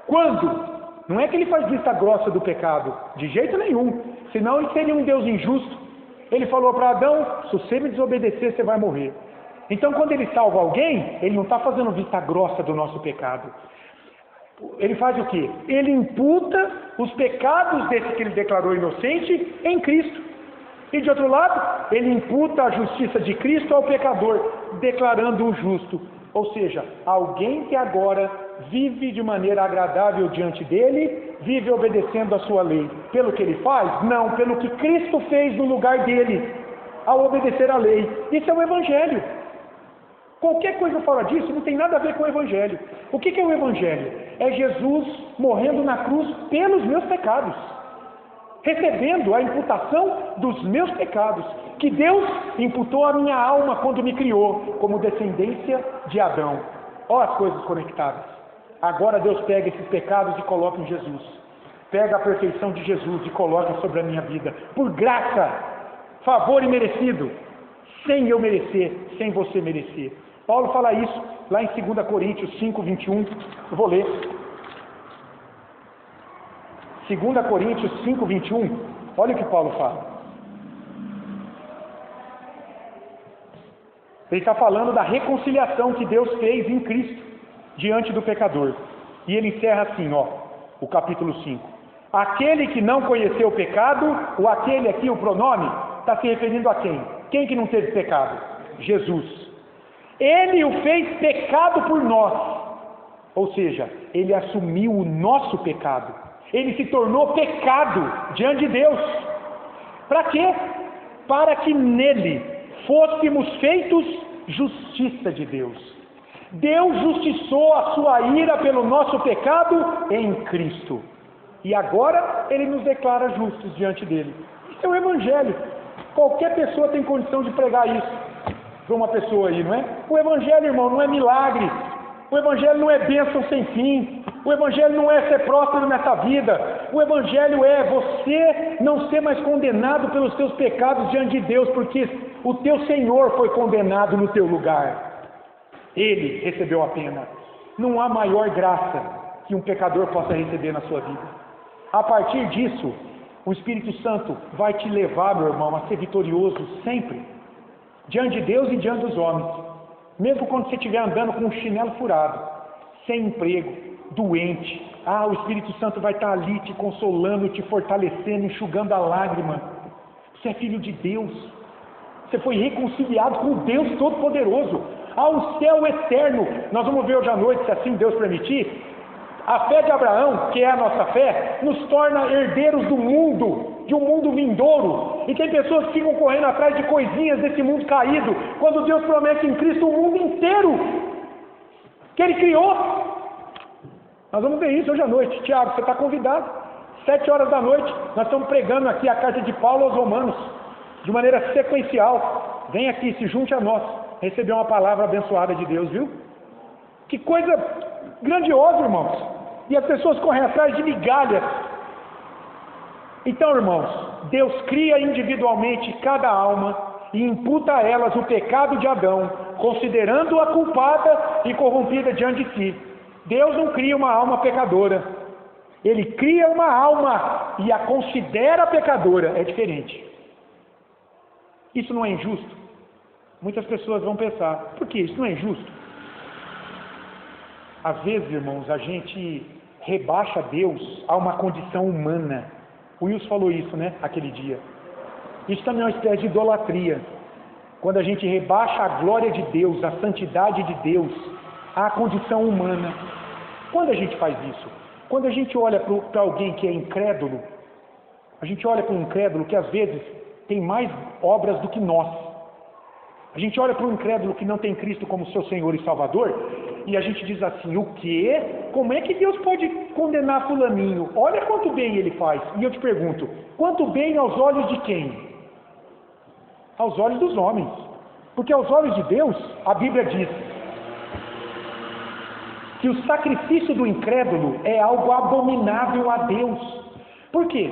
Quando? Não é que ele faz vista grossa do pecado, de jeito nenhum. senão ele seria um Deus injusto. Ele falou para Adão, se você me desobedecer, você vai morrer. Então, quando ele salva alguém, ele não está fazendo vista grossa do nosso pecado. Ele faz o quê? Ele imputa os pecados desse que ele declarou inocente em Cristo. E de outro lado, ele imputa a justiça de Cristo ao pecador, declarando-o justo. Ou seja, alguém que agora vive de maneira agradável diante dele, vive obedecendo a sua lei. Pelo que ele faz? Não, pelo que Cristo fez no lugar dele, ao obedecer a lei. Isso é o Evangelho. Qualquer coisa fora disso não tem nada a ver com o Evangelho. O que é o Evangelho? É Jesus morrendo na cruz pelos meus pecados, recebendo a imputação dos meus pecados, que Deus imputou à minha alma quando me criou, como descendência de Adão. Olha as coisas conectadas. Agora Deus pega esses pecados e coloca em Jesus. Pega a perfeição de Jesus e coloca sobre a minha vida, por graça, favor imerecido, sem eu merecer, sem você merecer. Paulo fala isso lá em 2 Coríntios 5, 21. Eu vou ler. 2 Coríntios 5, 21. Olha o que Paulo fala. Ele está falando da reconciliação que Deus fez em Cristo diante do pecador. E ele encerra assim, ó, o capítulo 5. Aquele que não conheceu o pecado, ou aquele aqui, o pronome, está se referindo a quem? Quem que não teve pecado? Jesus. Ele o fez pecado por nós. Ou seja, ele assumiu o nosso pecado. Ele se tornou pecado diante de Deus. Para quê? Para que nele fôssemos feitos justiça de Deus. Deus justiçou a sua ira pelo nosso pecado em Cristo. E agora ele nos declara justos diante dele. Isso é o Evangelho. Qualquer pessoa tem condição de pregar isso para uma pessoa aí, não é? O Evangelho, irmão, não é milagre. O Evangelho não é bênção sem fim. O Evangelho não é ser próspero nessa vida. O Evangelho é você não ser mais condenado pelos teus pecados diante de Deus, porque o teu Senhor foi condenado no teu lugar. Ele recebeu a pena. Não há maior graça que um pecador possa receber na sua vida. A partir disso, o Espírito Santo vai te levar, meu irmão, a ser vitorioso sempre, diante de Deus e diante dos homens. Mesmo quando você estiver andando com um chinelo furado, sem emprego, doente, o Espírito Santo vai estar ali te consolando, te fortalecendo, enxugando a lágrima. Você é filho de Deus. Você foi reconciliado com o Deus Todo-Poderoso. Ao céu eterno. Nós vamos ver hoje à noite, se assim Deus permitir. A fé de Abraão, que é a nossa fé, nos torna herdeiros do mundo, de um mundo vindouro. E tem pessoas que ficam correndo atrás de coisinhas desse mundo caído, quando Deus promete em Cristo o mundo inteiro que Ele criou. Nós vamos ver isso hoje à noite. Tiago, você está convidado. 7 horas da noite, nós estamos pregando aqui a carta de Paulo aos Romanos, de maneira sequencial. Vem aqui, se junte a nós, receber uma palavra abençoada de Deus, viu? Que coisa grandiosa, irmãos. E as pessoas correm atrás de migalhas. Então, irmãos, Deus cria individualmente cada alma e imputa a elas o pecado de Adão, considerando-a culpada e corrompida diante de si. Deus não cria uma alma pecadora. Ele cria uma alma e a considera pecadora. É diferente. Isso não é injusto? Muitas pessoas vão pensar, por que isso não é injusto? Às vezes, irmãos, a gente rebaixa Deus a uma condição humana. O Wilson falou isso, né, aquele dia. Isso também é uma espécie de idolatria. Quando a gente rebaixa a glória de Deus, a santidade de Deus, à condição humana. Quando a gente faz isso? Quando a gente olha para alguém que é incrédulo, a gente olha para um incrédulo que às vezes tem mais obras do que nós. A gente olha para um incrédulo que não tem Cristo como seu Senhor e Salvador, e a gente diz assim, o quê? Como é que Deus pode condenar fulaninho? Olha quanto bem ele faz. E eu te pergunto, quanto bem aos olhos de quem? Aos olhos dos homens. Porque aos olhos de Deus, a Bíblia diz que o sacrifício do incrédulo é algo abominável a Deus. Por quê?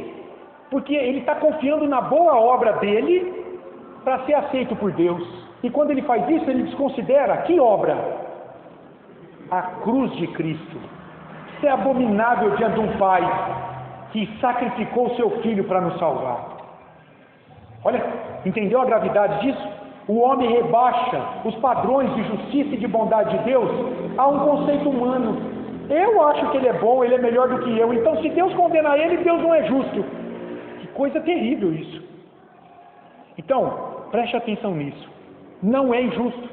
Porque ele está confiando na boa obra dele para ser aceito por Deus. E quando ele faz isso, ele desconsidera que obra? A cruz de Cristo. Isso é abominável diante de um pai que sacrificou o seu filho para nos salvar. Olha, entendeu a gravidade disso? O homem rebaixa os padrões de justiça e de bondade de Deus a um conceito humano. Eu acho que ele é bom, ele é melhor do que eu, então se Deus condena ele, Deus não é justo. Que coisa terrível isso. Então, preste atenção nisso. Não é injusto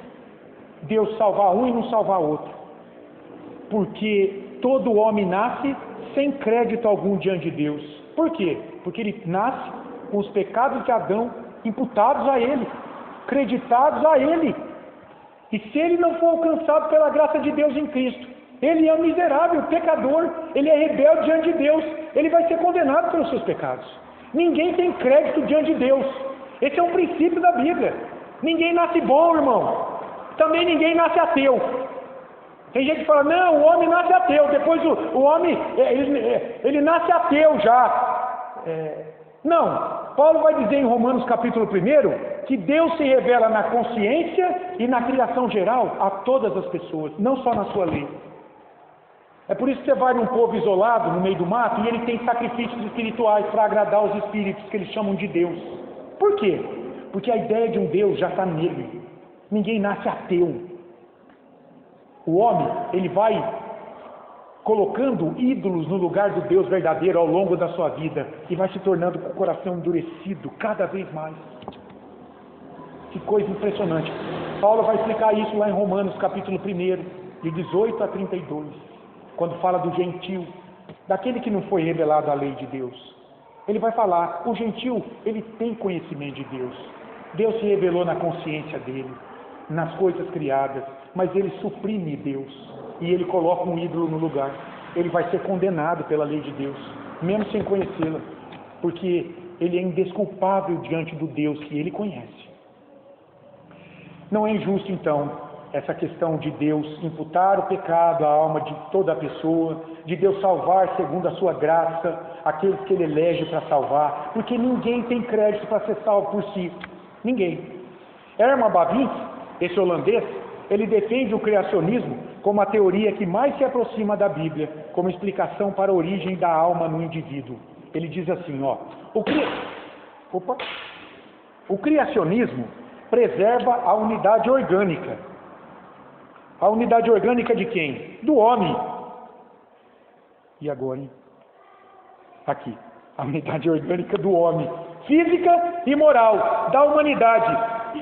Deus salvar um e não salvar outro. Porque todo homem nasce sem crédito algum diante de Deus. Por quê? Porque ele nasce com os pecados de Adão imputados a ele, creditados a ele. E se ele não for alcançado pela graça de Deus em Cristo, ele é um miserável, pecador, ele é rebelde diante de Deus, ele vai ser condenado pelos seus pecados. Ninguém tem crédito diante de Deus. Esse é um princípio da Bíblia. Ninguém nasce bom, irmão. Também ninguém nasce ateu. Tem gente que fala, não, o homem nasce ateu, depois o homem, ele nasce ateu já. Não, Paulo vai dizer em Romanos capítulo 1, que Deus se revela na consciência e na criação geral a todas as pessoas, não só na sua lei. É por isso que você vai num povo isolado, no meio do mato, e ele tem sacrifícios espirituais para agradar os espíritos que eles chamam de Deus. Por quê? Porque a ideia de um Deus já está nele. Ninguém nasce ateu. O homem, ele vai colocando ídolos no lugar do Deus verdadeiro ao longo da sua vida e vai se tornando com o coração endurecido cada vez mais. Que coisa impressionante. Paulo vai explicar isso lá em Romanos capítulo 1, de 18 a 32, quando fala do gentio, daquele que não foi revelado à lei de Deus. Ele vai falar, o gentio, ele tem conhecimento de Deus. Deus se revelou na consciência dele, nas coisas criadas, mas ele suprime Deus e ele coloca um ídolo no lugar. Ele vai ser condenado pela lei de Deus, mesmo sem conhecê-la, porque ele é indesculpável diante do Deus que ele conhece. Não é injusto, então, essa questão de Deus imputar o pecado à alma de toda a pessoa, de Deus salvar segundo a sua graça aqueles que ele elege para salvar, porque ninguém tem crédito para ser salvo por si. Ninguém. Herman Bavinck, esse holandês, ele defende o criacionismo como a teoria que mais se aproxima da Bíblia, como explicação para a origem da alma no indivíduo. Ele diz assim, o criacionismo preserva a unidade orgânica. A unidade orgânica de quem? Do homem. E agora, hein? Aqui. A unidade orgânica do homem. Física e moral da humanidade.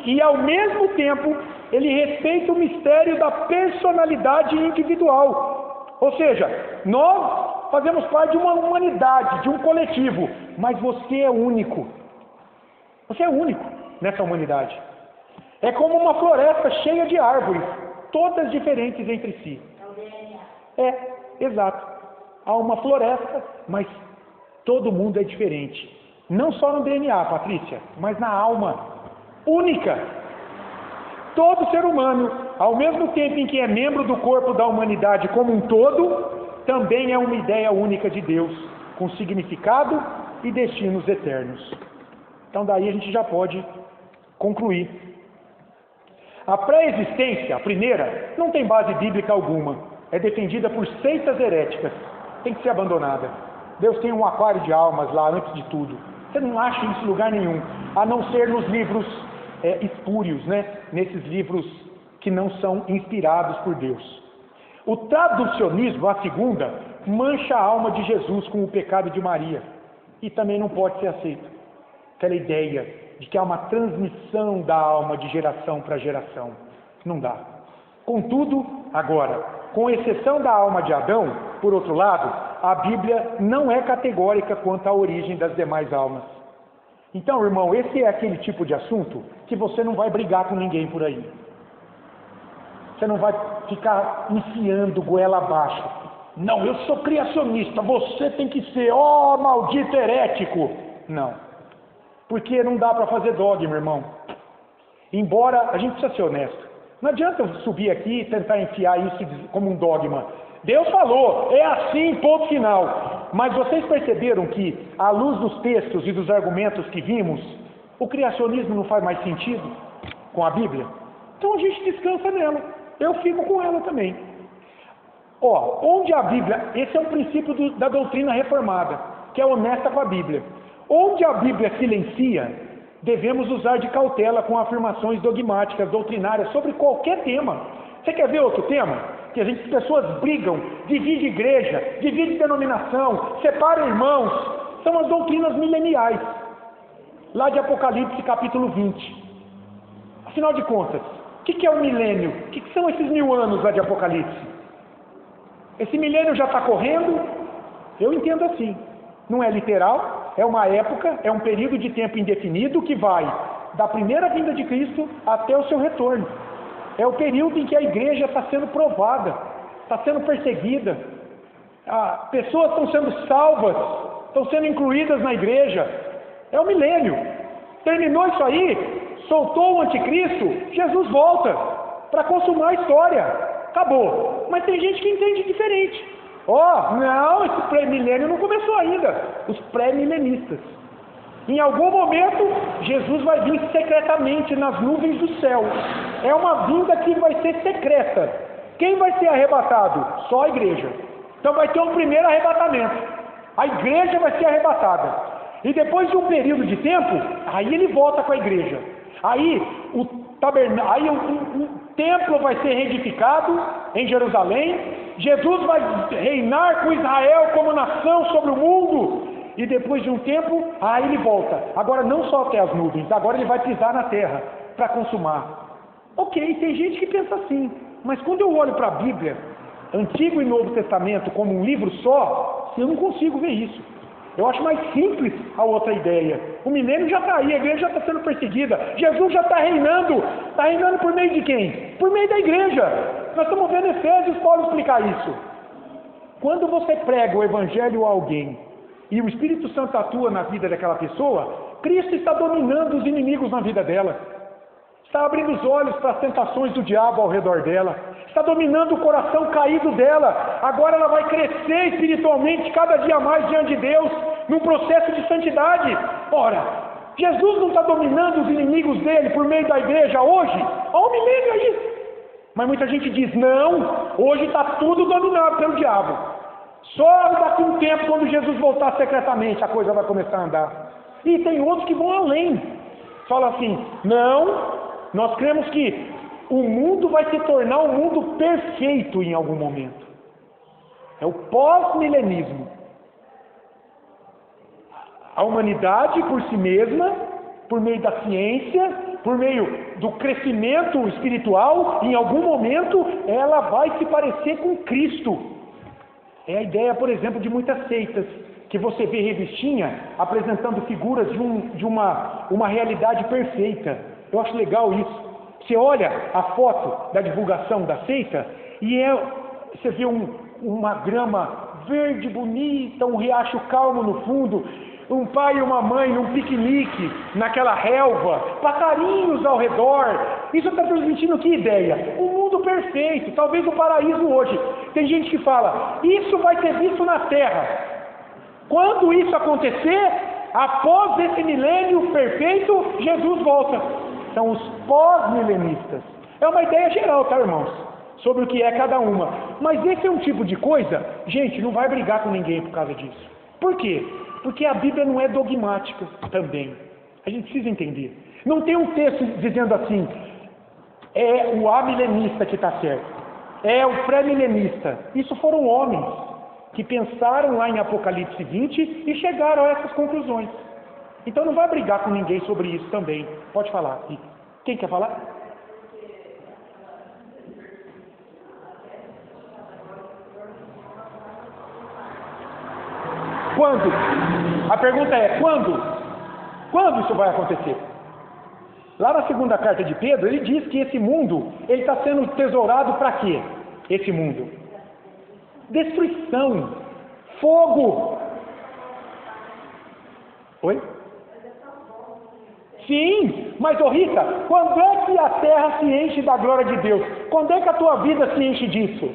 E ao mesmo tempo, ele respeita o mistério da personalidade individual. Ou seja, nós fazemos parte de uma humanidade, de um coletivo, mas você é único. Você é único nessa humanidade. É como uma floresta cheia de árvores, todas diferentes entre si. Exato. Há uma floresta, mas todo mundo é diferente. Não só no DNA, Patrícia, mas na alma. Única. Todo ser humano, ao mesmo tempo em que é membro do corpo da humanidade como um todo, também é uma ideia única de Deus, com significado e destinos eternos. Então daí a gente já pode concluir. A pré-existência, a primeira, não tem base bíblica alguma. É defendida por seitas heréticas. Tem que ser abandonada. Deus tem um aquário de almas lá antes de tudo. Você não acha isso em lugar nenhum, a não ser nos livros espúrios, né? Nesses livros que não são inspirados por Deus. O traducionismo, a segunda, mancha a alma de Jesus com o pecado de Maria. E também não pode ser aceito. Aquela ideia de que há uma transmissão da alma de geração para geração. Não dá. Contudo, agora, com exceção da alma de Adão, por outro lado, a Bíblia não é categórica quanto à origem das demais almas. Então, irmão, esse é aquele tipo de assunto que você não vai brigar com ninguém por aí. Você não vai ficar enfiando goela abaixo. Não, eu sou criacionista, você tem que ser, maldito herético. Não. Porque não dá para fazer dogma, irmão. Embora a gente precisa ser honesto. Não adianta eu subir aqui e tentar enfiar isso como um dogma. Deus falou, é assim, ponto final. Mas vocês perceberam que, à luz dos textos e dos argumentos que vimos, o criacionismo não faz mais sentido com a Bíblia? Então a gente descansa nela. Eu fico com ela também. Onde a Bíblia, esse é um princípio da doutrina reformada, que é honesta com a Bíblia. Onde a Bíblia silencia, devemos usar de cautela com afirmações dogmáticas, doutrinárias, sobre qualquer tema. Você quer ver outro tema? Que as pessoas brigam, dividem igreja, dividem denominação, separam irmãos. São as doutrinas mileniais, lá de Apocalipse capítulo 20. Afinal de contas, o que é o milênio? O que são esses 1000 anos lá de Apocalipse? Esse milênio já está correndo? Eu entendo assim. Não é literal, é uma época, é um período de tempo indefinido que vai da primeira vinda de Cristo até o seu retorno. É o período em que a igreja está sendo provada, está sendo perseguida. Pessoas estão sendo salvas, estão sendo incluídas na igreja. É o milênio. Terminou isso aí, soltou o anticristo, Jesus volta para consumar a história. Acabou. Mas tem gente que entende diferente. Não, esse pré-milênio não começou ainda. Os pré-milenistas. Em algum momento, Jesus vai vir secretamente nas nuvens do céu. É uma vinda que vai ser secreta. Quem vai ser arrebatado? Só a igreja. Então vai ter um primeiro arrebatamento. A igreja vai ser arrebatada. E depois de um período de tempo, aí ele volta com a igreja. Aí o templo vai ser reedificado em Jerusalém. Jesus vai reinar com Israel como nação sobre o mundo. E depois de um tempo, aí ele volta. Agora não só até as nuvens, agora ele vai pisar na terra para consumar. Ok, tem gente que pensa assim. Mas quando eu olho para a Bíblia, Antigo e Novo Testamento, como um livro só, eu não consigo ver isso. Eu acho mais simples a outra ideia. O milênio já está aí, a igreja já está sendo perseguida. Jesus já está reinando. Está reinando por meio de quem? Por meio da igreja. Nós estamos vendo Efésios Paulo explicar isso. Quando você prega o evangelho a alguém e o Espírito Santo atua na vida daquela pessoa, Cristo está dominando os inimigos na vida dela. Está abrindo os olhos para as tentações do diabo ao redor dela. Está dominando o coração caído dela. Agora ela vai crescer espiritualmente cada dia mais diante de Deus, num processo de santidade. Ora, Jesus não está dominando os inimigos dele por meio da igreja hoje? Há um milênio aí. Mas muita gente diz, não, hoje está tudo dominado pelo diabo. Só daqui a um tempo, quando Jesus voltar secretamente, a coisa vai começar a andar. E tem outros que vão além. Fala assim, não, nós cremos que o mundo vai se tornar um mundo perfeito em algum momento. É o pós-milenismo. A humanidade por si mesma, por meio da ciência, por meio do crescimento espiritual, em algum momento ela vai se parecer com Cristo. É a ideia, por exemplo, de muitas seitas, que você vê revistinha apresentando figuras de uma realidade perfeita. Eu acho legal isso. Você olha a foto da divulgação da seita e você vê uma grama verde bonita, um riacho calmo no fundo, um pai e uma mãe num piquenique naquela relva, passarinhos ao redor. Isso está transmitindo que ideia? Um mundo perfeito, talvez o paraíso hoje. Tem gente que fala, isso vai ser visto na Terra. Quando isso acontecer, após esse milênio perfeito, Jesus volta. São os pós-milenistas. É uma ideia geral, tá, irmãos? Sobre o que é cada uma. Mas esse é um tipo de coisa, gente, não vai brigar com ninguém por causa disso. Por quê? Porque a Bíblia não é dogmática também. A gente precisa entender. Não tem um texto dizendo assim, é o amilenista que está certo. É o pré-milenista. Isso foram homens que pensaram lá em Apocalipse 20 e chegaram a essas conclusões. Então não vai brigar com ninguém sobre isso também. Pode falar. Quem quer falar? Quando? A pergunta é, quando? Quando isso vai acontecer? Lá na segunda carta de Pedro, ele diz que esse mundo, ele está sendo tesourado para quê? Esse mundo. Destruição. Fogo. Oi? Sim, mas Rita, quando é que a terra se enche da glória de Deus? Quando é que a tua vida se enche disso?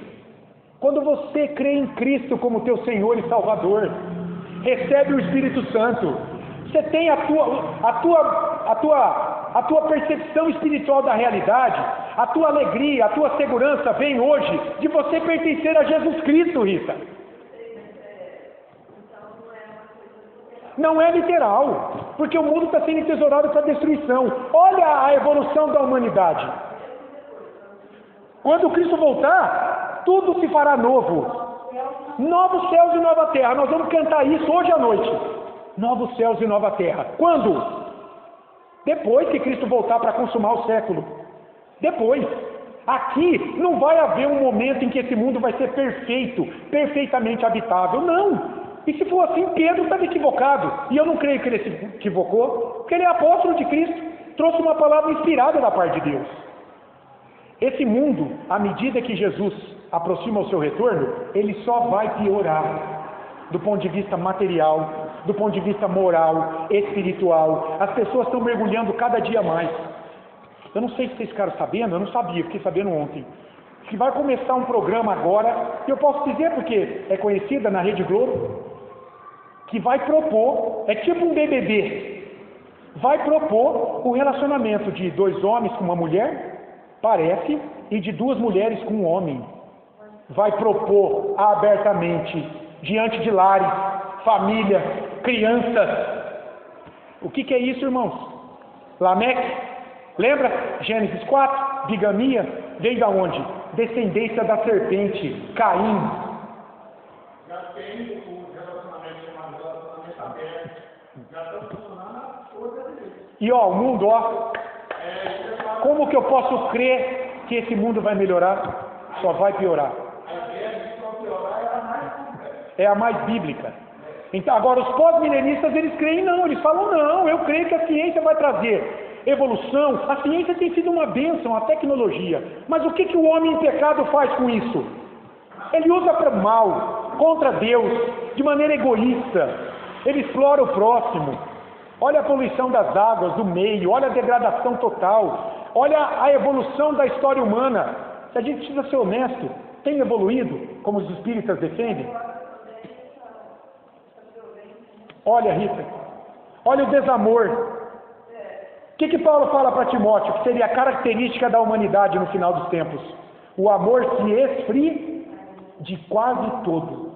Quando você crê em Cristo como teu Senhor e Salvador, recebe o Espírito Santo, você tem a tua percepção espiritual da realidade, a tua alegria, a tua segurança vem hoje de você pertencer a Jesus Cristo, Rita. Não é literal, porque o mundo está sendo entesourado para destruição. Olha a evolução da humanidade. Quando Cristo voltar, tudo se fará novo. Novos céus e nova terra. Nós vamos cantar isso hoje à noite. Novos céus e nova terra. Quando? Depois que Cristo voltar para consumar o século. Depois. Aqui não vai haver um momento em que esse mundo vai ser perfeito, perfeitamente habitável. Não. E se for assim, Pedro estava equivocado. E eu não creio que ele se equivocou, porque ele é apóstolo de Cristo. Trouxe uma palavra inspirada da parte de Deus. Esse mundo, à medida que Jesus aproxima o seu retorno, ele só vai piorar. Do ponto de vista material, do ponto de vista moral, espiritual. As pessoas estão mergulhando cada dia mais. Eu não sei se vocês ficaram sabendo, eu não sabia, fiquei sabendo ontem. Que vai começar um programa agora, e eu posso dizer porque é conhecida na Rede Globo, que vai propor, é tipo um BBB, vai propor o relacionamento de 2 homens com uma mulher, parece, e de 2 mulheres com um homem. Vai propor abertamente, diante de lares, família, crianças. O que é isso, irmãos? Lameque, lembra? Gênesis 4, bigamia, veio da onde? Descendência da serpente, Caim. Já tem o relacionamento chamado relacionamento aberto. Já está funcionando a coisa dele. E ó, o mundo, ó. Como que eu posso crer que esse mundo vai melhorar? Só vai piorar. A ideia de só piorar é a mais completa. É a mais bíblica. Então, agora, os pós-milenistas, eles creem não. Eles falam, não, eu creio que a ciência vai trazer evolução. A ciência tem sido uma bênção, a tecnologia. Mas o que o homem em pecado faz com isso? Ele usa para o mal, contra Deus, de maneira egoísta. Ele explora o próximo. Olha a poluição das águas, do meio, olha a degradação total. Olha a evolução da história humana. Se a gente precisa ser honesto, tem evoluído, como os espíritas defendem? Olha, Rita, olha o desamor. O que Paulo fala para Timóteo, que seria a característica da humanidade no final dos tempos? O amor se esfria de quase todo.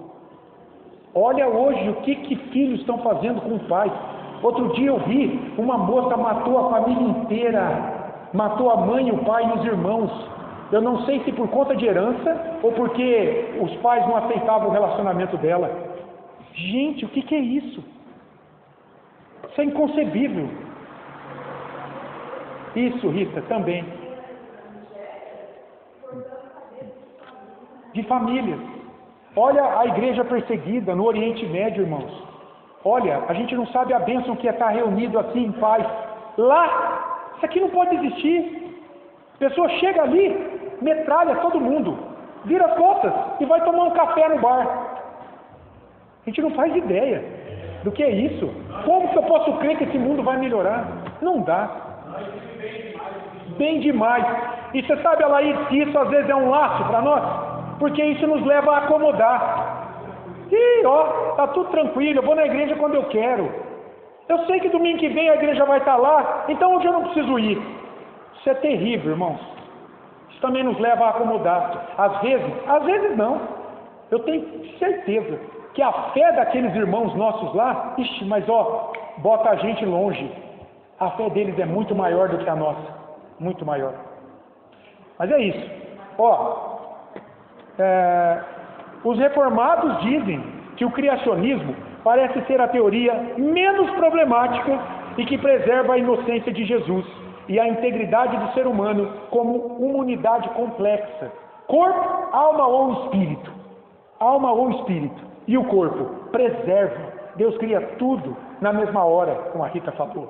Olha hoje o que filhos estão fazendo com pais. Outro dia eu vi uma moça matou a família inteira, matou a mãe, o pai e os irmãos. Eu não sei se por conta de herança ou porque os pais não aceitavam o relacionamento dela. Gente, o que é isso? Isso é inconcebível. Isso, Rita, também. De famílias. Olha a igreja perseguida no Oriente Médio, irmãos. Olha, a gente não sabe a bênção que é estar reunido aqui em paz. Lá, isso aqui não pode existir. A pessoa chega ali, metralha todo mundo, vira as costas e vai tomar um café no bar. A gente não faz ideia do que é isso. Como que eu posso crer que esse mundo vai melhorar? Não dá. Bem demais. E você sabe, Alair, que isso às vezes é um laço para nós? Porque isso nos leva a acomodar. E ó, tá tudo tranquilo, eu vou na igreja quando eu quero. Eu sei que domingo que vem a igreja vai estar lá, então hoje eu não preciso ir. Isso é terrível, irmãos. Isso também nos leva a acomodar. Às vezes não. Eu tenho certeza que a fé daqueles irmãos nossos lá, mas ó, bota a gente longe. A fé deles é muito maior do que a nossa. Muito maior. Mas é isso. Ó, os reformados dizem que o criacionismo parece ser a teoria menos problemática e que preserva a inocência de Jesus e a integridade do ser humano como uma unidade complexa. Corpo, alma ou espírito. Alma ou espírito. E o corpo preserva. Deus cria tudo na mesma hora, como a Rita falou.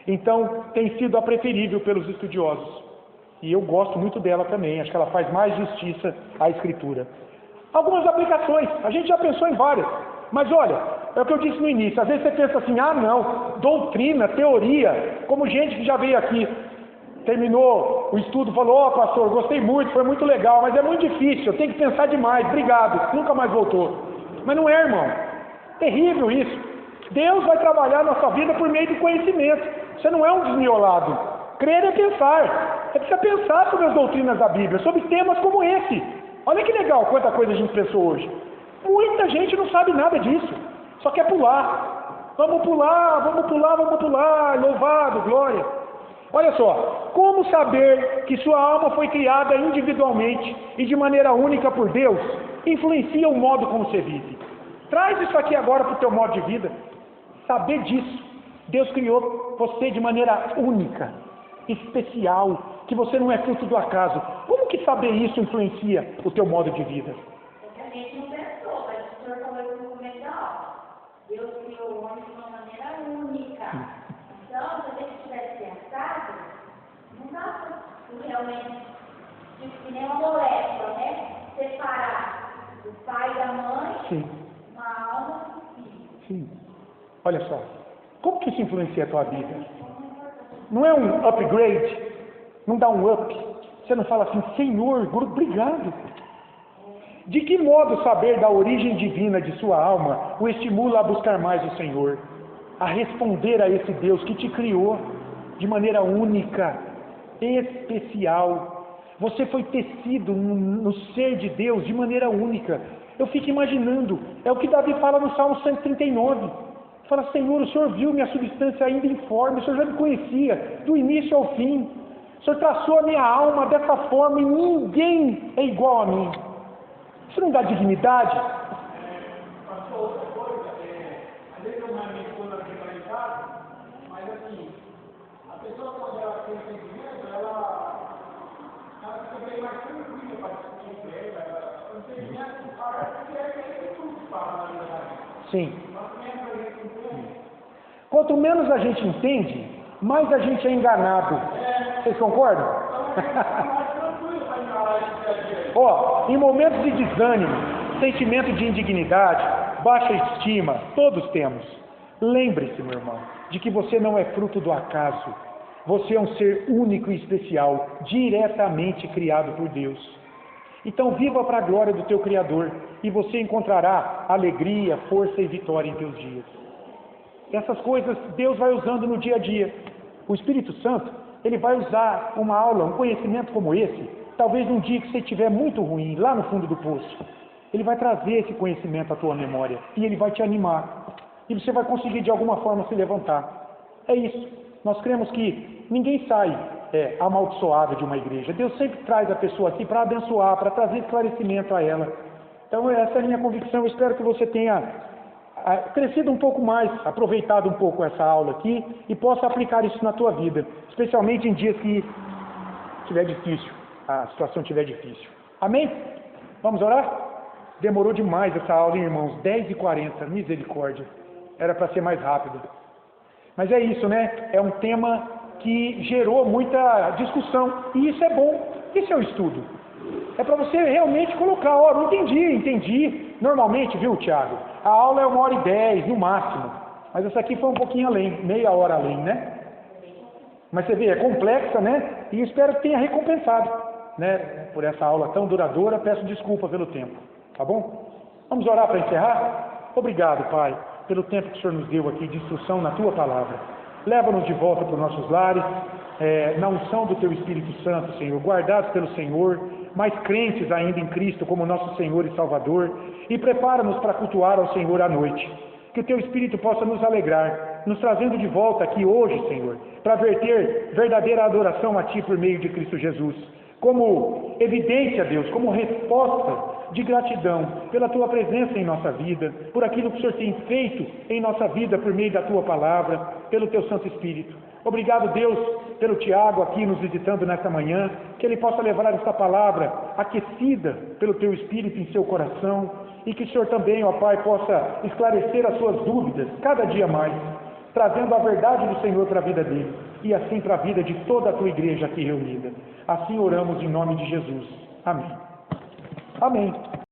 Então, tem sido a preferível pelos estudiosos. E eu gosto muito dela também. Acho que ela faz mais justiça à Escritura. Algumas aplicações. A gente já pensou em várias. Mas olha, é o que eu disse no início. Às vezes você pensa assim, não, doutrina, teoria. Como gente que já veio aqui, terminou o estudo, falou, pastor, gostei muito, foi muito legal, mas é muito difícil, eu tenho que pensar demais, obrigado. Nunca mais voltou. Mas não é, irmão. Terrível isso. Deus vai trabalhar na sua vida por meio do conhecimento. Você não é um desmiolado. Crer é pensar. É preciso pensar sobre as doutrinas da Bíblia, sobre temas como esse. Olha que legal quanta coisa a gente pensou hoje. Muita gente não sabe nada disso. Só quer pular. Vamos pular, vamos pular, vamos pular, louvado, glória. Olha só, como saber que sua alma foi criada individualmente e de maneira única por Deus, influencia o modo como você vive. Traz isso aqui agora para o teu modo de vida. Saber disso. Deus criou você de maneira única, especial, que você não é fruto do acaso. Como que saber isso influencia o teu modo de vida? A gente não pensou, mas o senhor falou isso no começo da aula. Deus criou o homem de uma maneira única. Então, se a gente tivesse pensado, não dá para realmente, tipo, que nem uma molécula, né? Separar o pai da mãe, Sim. uma alma do filho. Sim. Olha só, como que isso influencia a tua vida? Não é um upgrade? Não dá um up? Você não fala assim, Senhor, obrigado. De que modo saber da origem divina de sua alma o estimula a buscar mais o Senhor? A responder a esse Deus que te criou de maneira única, especial. Você foi tecido no ser de Deus de maneira única. Eu fico imaginando, é o que Davi fala no Salmo 139. Fala, Senhor, o Senhor viu minha substância ainda informe, o Senhor já me conhecia, do início ao fim. O Senhor traçou a minha alma dessa forma e ninguém é igual a mim. Isso não dá dignidade? Passou outra coisa, às vezes eu não me escolho aqui para em casa, mas assim, a pessoa quando ela tem entendimento, ela fica bem mais tranquila para discutir com ela. O entendimento parece que é tudo que fala, na verdade. Sim. Mas mesmo a gente entende. Quanto menos a gente entende, mais a gente é enganado. Vocês concordam? Ó, em momentos de desânimo, sentimento de indignidade, baixa estima, todos temos. Lembre-se, meu irmão, de que você não é fruto do acaso. Você é um ser único e especial, diretamente criado por Deus. Então viva para a glória do teu Criador e você encontrará alegria, força e vitória em teus dias. Essas coisas Deus vai usando no dia a dia. O Espírito Santo, ele vai usar uma aula, um conhecimento como esse, talvez num dia que você estiver muito ruim, lá no fundo do poço. Ele vai trazer esse conhecimento à tua memória e ele vai te animar. E você vai conseguir de alguma forma se levantar. É isso. Nós cremos que ninguém sai amaldiçoado de uma igreja. Deus sempre traz a pessoa aqui para abençoar, para trazer esclarecimento a ela. Então essa é a minha convicção. Eu espero que você tenha crescido um pouco mais, aproveitado um pouco essa aula aqui e possa aplicar isso na tua vida, especialmente em dias que estiver difícil, a situação estiver difícil. Amém? Vamos orar? Demorou demais essa aula, hein, irmãos? 10h40, misericórdia. Era para ser mais rápido. Mas é isso, né? É um tema que gerou muita discussão. E isso é bom. Isso é o estudo. É para você realmente colocar, ó, não entendi. Normalmente, viu, Tiago? A aula é 1h10, no máximo. Mas essa aqui foi um pouquinho além, meia hora além, né? Mas você vê, é complexa, né? E espero que tenha recompensado, né? Por essa aula tão duradoura. Peço desculpa pelo tempo. Tá bom? Vamos orar para encerrar? Obrigado, Pai, pelo tempo que o Senhor nos deu aqui de instrução na Tua Palavra. Leva-nos de volta para os nossos lares, na unção do Teu Espírito Santo, Senhor, guardados pelo Senhor, mais crentes ainda em Cristo como nosso Senhor e Salvador, e prepara-nos para cultuar ao Senhor à noite. Que o Teu Espírito possa nos alegrar, nos trazendo de volta aqui hoje, Senhor, para verter verdadeira adoração a Ti por meio de Cristo Jesus. Como evidência, Deus, como resposta de gratidão pela Tua presença em nossa vida, por aquilo que o Senhor tem feito em nossa vida por meio da Tua Palavra, pelo Teu Santo Espírito. Obrigado, Deus, pelo Tiago aqui nos visitando nesta manhã, que ele possa levar esta palavra aquecida pelo Teu Espírito em seu coração e que o Senhor também, ó Pai, possa esclarecer as suas dúvidas cada dia mais, trazendo a verdade do Senhor para a vida dele e assim para a vida de toda a Tua igreja aqui reunida. Assim oramos em nome de Jesus. Amém. Amém.